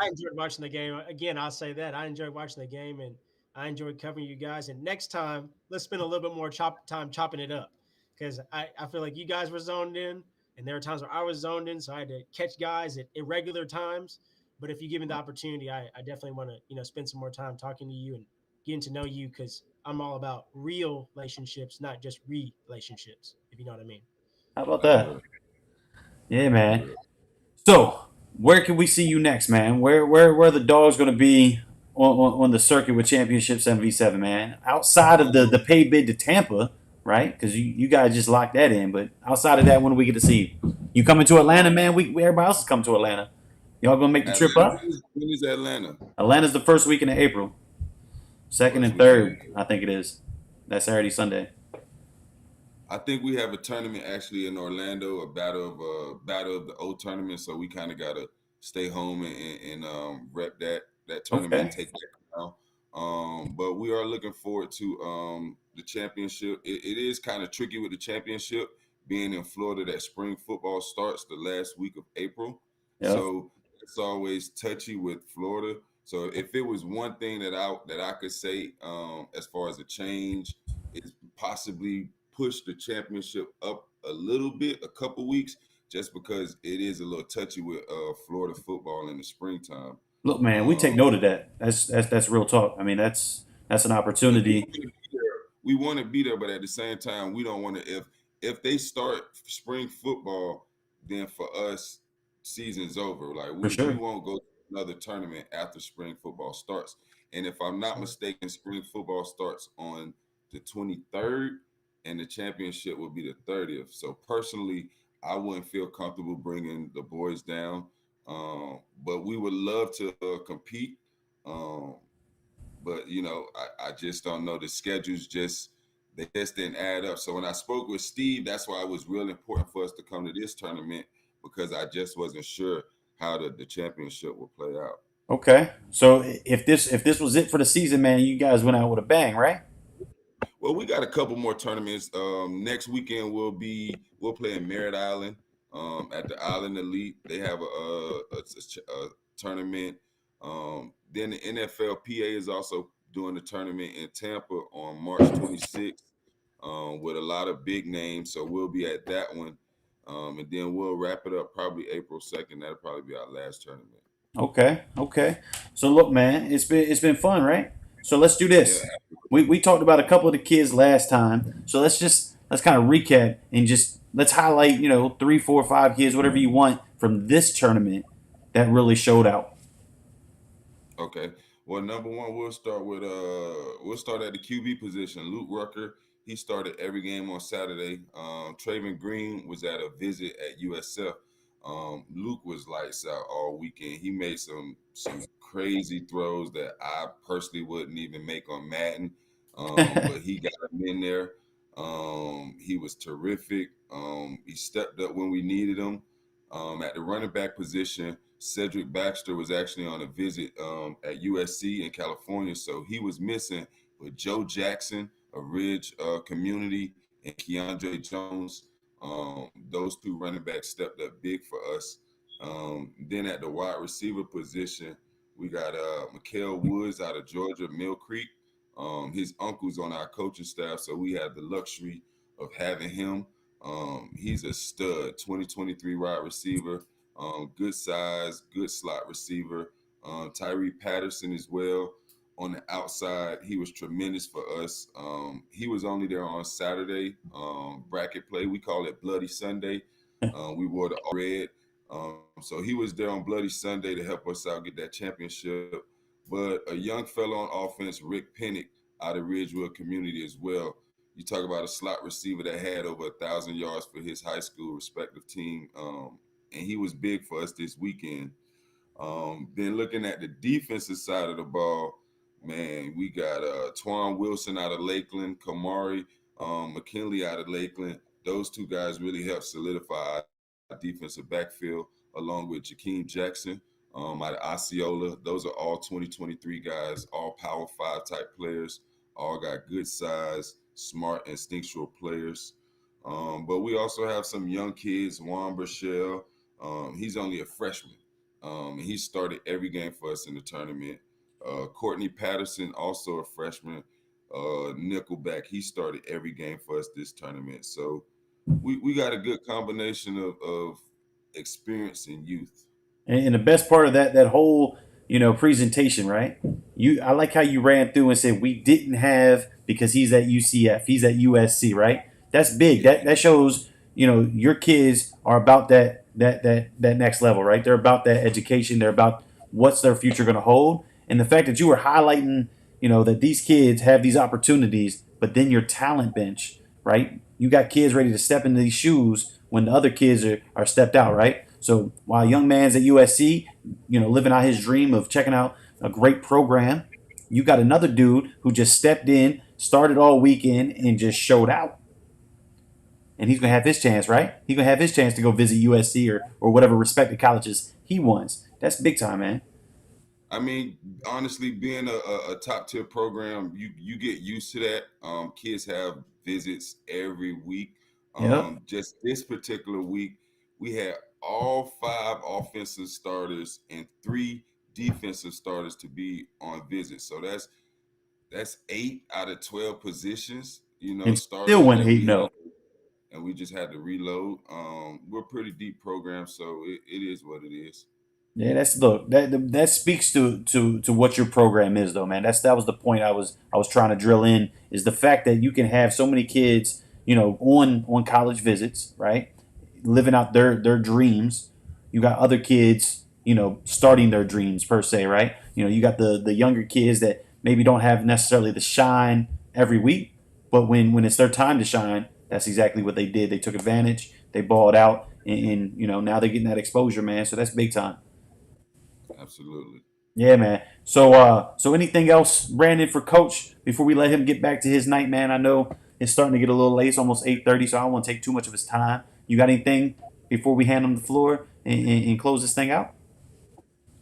I enjoyed watching the game. Again, I'll say that. I enjoyed watching the game and I enjoyed covering you guys. And next time, let's spend a little bit more time chopping it up because I feel like you guys were zoned in and there were times where I was zoned in. So I had to catch guys at irregular times. But if you give me the opportunity, I definitely want to, spend some more time talking to you and getting to know you because I'm all about real relationships, not just relationships, if you know what I mean. How about I that? will. Yeah, I man. will. So, where can we see you next, man? Where are the dogs going to be on the circuit with Championship 7v7, man? Outside of the Um, pay bid to Tampa, right? Because you guys just locked that in. But outside of that, when do we get to see you? You coming to Atlanta, um, man? Everybody else is coming to Atlanta. Y'all gonna make the trip Atlanta. up? When is Atlanta? Atlanta's the first weekend of April, second First and weekend. third, I think it is. That Saturday, Sunday. I think we have a tournament actually in Orlando, a battle of the old tournament. So we kind of gotta stay home and rep that tournament, Okay. take that crown. But we are looking forward to the championship. It is kind of tricky with the championship being in Florida. That spring football starts the last week of April, Yep. so it's always touchy with Florida. So if it was one thing that I could say as far as a change is possibly push the championship up a little bit, a couple weeks, just because it is a little touchy with Florida football in the springtime. Look, man, we take Um, note of that. That's real talk. I mean, that's an because opportunity. we want to be there, but at the same time, we don't want to. If they start spring football, then for us, season's over. Like For we sure. won't go to another tournament after spring football starts. And if I'm not Sure. mistaken, spring football starts on the 23rd, and the championship will be the 30th. So personally, I wouldn't feel comfortable bringing the boys down, but we would love to compete. Um, but I just don't know. The schedules they just didn't add up. So when I spoke with Steve, that's why it was real important for us to come to this tournament because I just wasn't sure how the championship would play out. Okay. So if this was it for the season, man, you guys went out with a bang, right? Well, we got a couple more tournaments. Next weekend we'll play in Merritt Island at the Island Elite. They have a tournament. Then the NFLPA is also doing a tournament in Tampa on March 26th with a lot of big names. So we'll be at that one. And then we'll wrap it up probably April 2nd. That'll probably be our last tournament. Okay. Okay. So look, man, it's been fun, right? So let's do Yeah. this. We talked about a couple of the kids last time. So let's kind of recap and just let's highlight, 3, 4, 5 kids, whatever you want from this tournament that really showed out. Okay. Well, number one, we'll start at the QB position. Luke Rucker, he started every game on Saturday. Traven Green was at a visit at USF. Luke was lights out all weekend. He made some crazy throws that I personally wouldn't even make on Madden. But he got him in there. He was terrific. He stepped up when we needed him. At the running back position, Cedric Baxter was actually on a visit at USC in California, so he was missing. But Joe Jackson of Ridge Community and Keandre Jones, those two running backs stepped up big for us. Then at the wide receiver position, we got Mikael Woods out of Georgia, Mill Creek. His uncle's on our coaching staff, so we had the luxury of having him. He's a stud, 2023 wide receiver, good size, good slot receiver. Tyree Patterson as well on the outside. He was tremendous for us. He was only there on Saturday bracket play. We call it Bloody Sunday. We wore the all red. So he was there on Bloody Sunday to help us out get that championship. But a young fellow on offense, Rick Pennick, out of Ridgeville community as well. You talk about a slot receiver that had over 1,000 yards for his high school respective team, and he was big for us this weekend. Then looking at the defensive side of the ball, man, we got Twan Wilson out of Lakeland, Kamari McKinley out of Lakeland. Those two guys really helped solidify our defensive backfield, along with Jakeem Jackson out of Osceola. Those are all 2023 guys, all Power 5 type players, all got good size, smart, instinctual players. But we also have some young kids, Juan Burchell. He's only a freshman. And he started every game for us in the tournament. Courtney Patterson, also a freshman, nickelback. He started every game for us this tournament. So we got a good combination of experience and youth. And the best part of that whole presentation, right? I like how you ran through and said we didn't have because he's at UCF, he's at USC, right? That's big. Yeah. That shows your kids are about that next level, right? They're about that education. They're about what's their future going to hold. And the fact that you were highlighting, that these kids have these opportunities, but then your talent bench, right? You got kids ready to step into these shoes when the other kids are stepped out, right? So while young man's at USC, living out his dream of checking out a great program, you got another dude who just stepped in, started all weekend, and just showed out. And he's gonna have his chance, right? He's gonna have his chance to go visit USC or whatever respected colleges he wants. That's big time, man. I mean, honestly, being a top tier program, you get used to that. Kids have visits every week. Yep. Just this particular week, we had all 5 offensive starters and 3 defensive starters to be on visits. So that's 8 out of 12 positions, And still starters went that eight we had, no. and we just had to reload. We're a pretty deep program, so it is what it is. Yeah, that's look that speaks to what your program is, though, man. That was the point I was trying to drill in is the fact that you can have so many kids, on college visits, right, living out their dreams. You got other kids, starting their dreams per se, right? You got the younger kids that maybe don't have necessarily the shine every week, but when it's their time to shine, that's exactly what they did. They took advantage, they balled out, and now they're getting that exposure, man. So that's big time. Absolutely. Yeah, man. So anything else, Brandon, for Coach before we let him get back to his night, man? I know it's starting to get a little late. It's almost 8:30, so I don't want to take too much of his time. You got anything before we hand him the floor and close this thing out?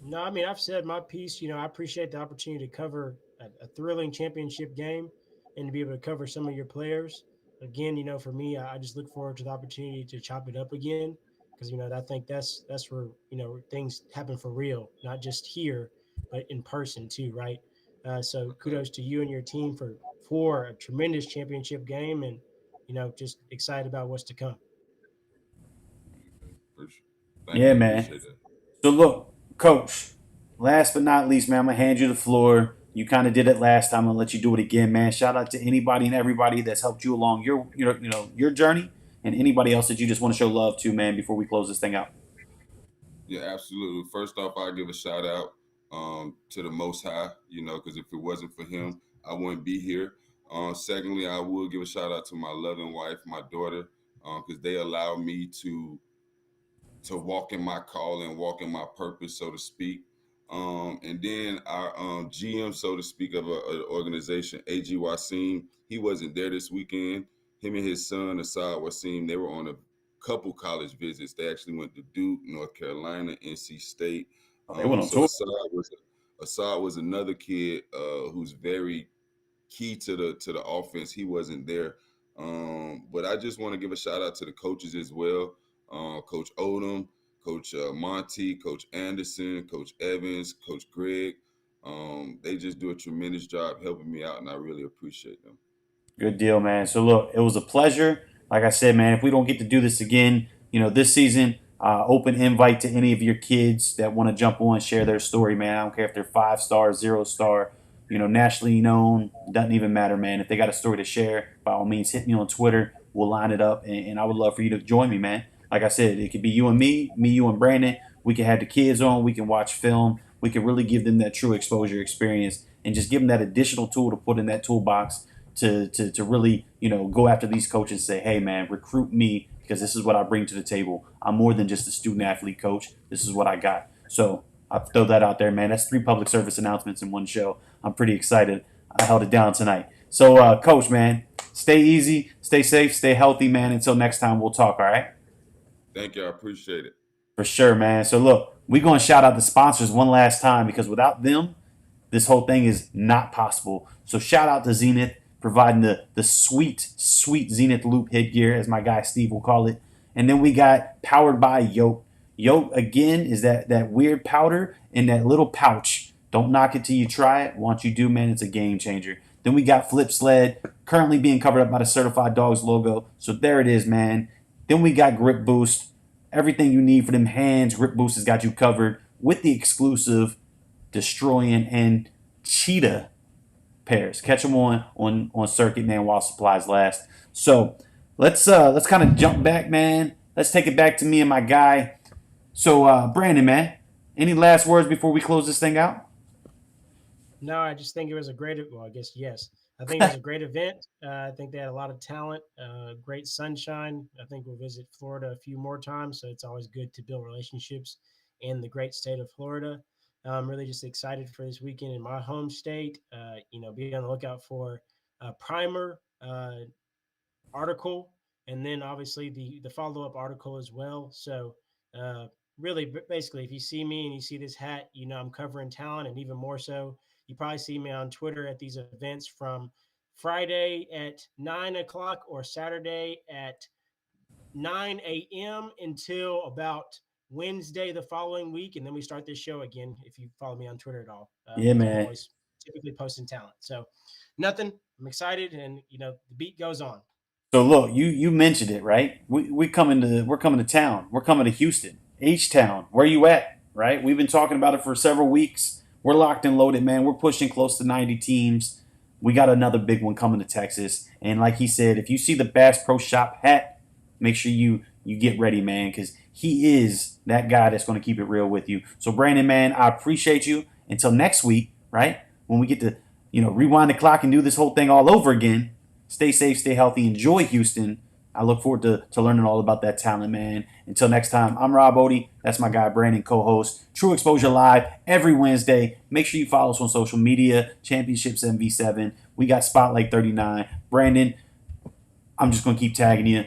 No, I mean, I've said my piece. I appreciate the opportunity to cover a thrilling championship game and to be able to cover some of your players. Again, for me, I just look forward to the opportunity to chop it up again because I think that's where things happen for real, not just here, but in person too, right? So Okay. kudos to you and your team for a tremendous championship game, and just excited about what's to come. Okay. For sure. Thank Yeah, you. I man. appreciate that. So look, Coach. Last but not least, man, I'm gonna hand you the floor. You kind of did it last time. I'm gonna let you do it again, man. Shout out to anybody and everybody that's helped you along your journey, and anybody else that you just want to show love to, man. Before we close this thing out. Yeah, absolutely. First off, I give a shout out to the Most High, because if it wasn't for Him, I wouldn't be here. Secondly, I will give a shout out to my loving wife, my daughter, because they allow me to walk in my call and walk in my purpose, so to speak. And then our GM, so to speak, of an organization, A.G. Wasim, he wasn't there this weekend. Him and his son, Asad Wasim, they were on a couple college visits. They actually went to Duke, North Carolina, NC State. Oh, they went on So tour. Asad was another kid who's very key to the offense. He wasn't there. But I just want to give a shout out to the coaches as well. Coach Odom, Coach Monty, Coach Anderson, Coach Evans, Coach Greg. They just do a tremendous job helping me out, and I really appreciate them. Good deal, man. So look, it was a pleasure. Like I said, man, if we don't get to do this again, this season, open invite to any of your kids that want to jump on and share their story, man. I don't care if they're 5 star, 0 star, nationally known. Doesn't even matter, man. If they got a story to share, by all means, hit me on Twitter. We'll line it up, and I would love for you to join me, man. Like I said, it could be you and me, you and Brandon. We can have the kids on. We can watch film. We can really give them that true exposure experience and just give them that additional tool to put in that toolbox to really go after these coaches and say, hey man, recruit me because this is what I bring to the table. I'm more than just a student athlete coach. This is what I got. So I throw that out there, man. That's 3 public service announcements in one show. I'm pretty excited. I held it down tonight. So coach, man, stay easy, stay safe, stay healthy, man. Until next time, we'll talk. All right. Thank you. I appreciate it. For sure, man. So look, we're gonna shout out the sponsors one last time because without them, this whole thing is not possible. So shout out to Zenith providing the sweet Zenith Loop headgear, as my guy Steve will call it. And then we got powered by Yoke. Yoke again is that weird powder in that little pouch. Don't knock it till you try it. Once you do, man, it's a game changer. Then we got Flip Sled, currently being covered up by the Certified Dogs logo. So there it is, man. Then we got Grip Boost. Everything you need for them hands, Grip Boost has got you covered with the exclusive Destroying and Cheetah pairs. Catch them on circuit, man, while supplies last. So let's kind of jump back, man. Let's take it back to me and my guy. So, Brandon, man, any last words before we close this thing out? No, I just think it was a great. Well, I guess yes. I think it was a great event. I think they had a lot of talent, great sunshine. I think we'll visit Florida a few more times, so it's always good to build relationships in the great state of Florida. I'm really just excited for this weekend in my home state. Be on the lookout for a primer article, and then obviously the follow up article as well. So uh, really, basically, if you see me and you see this hat, I'm covering talent, and even more so, you probably see me on Twitter at these events from Friday at 9 o'clock or Saturday at 9 a.m. until about Wednesday the following week, and then we start this show again. If you follow me on Twitter at all, Yeah, because I'm man. always typically posting talent. So nothing. I'm excited, and the beat goes on. So look, you mentioned it, right? We're coming to town. We're coming to Houston, H-Town. Where you at? Right? We've been talking about it for several weeks. We're locked and loaded, man. We're pushing close to 90 teams. We got another big one coming to Texas. And like he said, if you see the Bass Pro Shop hat, make sure you get ready, man, because he is that guy that's going to keep it real with you. So Brandon, man, I appreciate you. Until next week, right? When we get to rewind the clock and do this whole thing all over again. Stay safe, stay healthy, enjoy Houston. I look forward to learning all about that talent, man. Until next time, I'm Rob Odie. That's my guy, Brandon, co-host. True Exposure Live every Wednesday. Make sure you follow us on social media, Championships MV7. We got Spotlight39. Brandon, I'm just going to keep tagging you.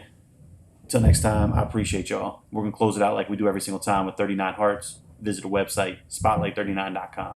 Until next time, I appreciate y'all. We're going to close it out like we do every single time with 39 hearts. Visit the website, spotlight39.com.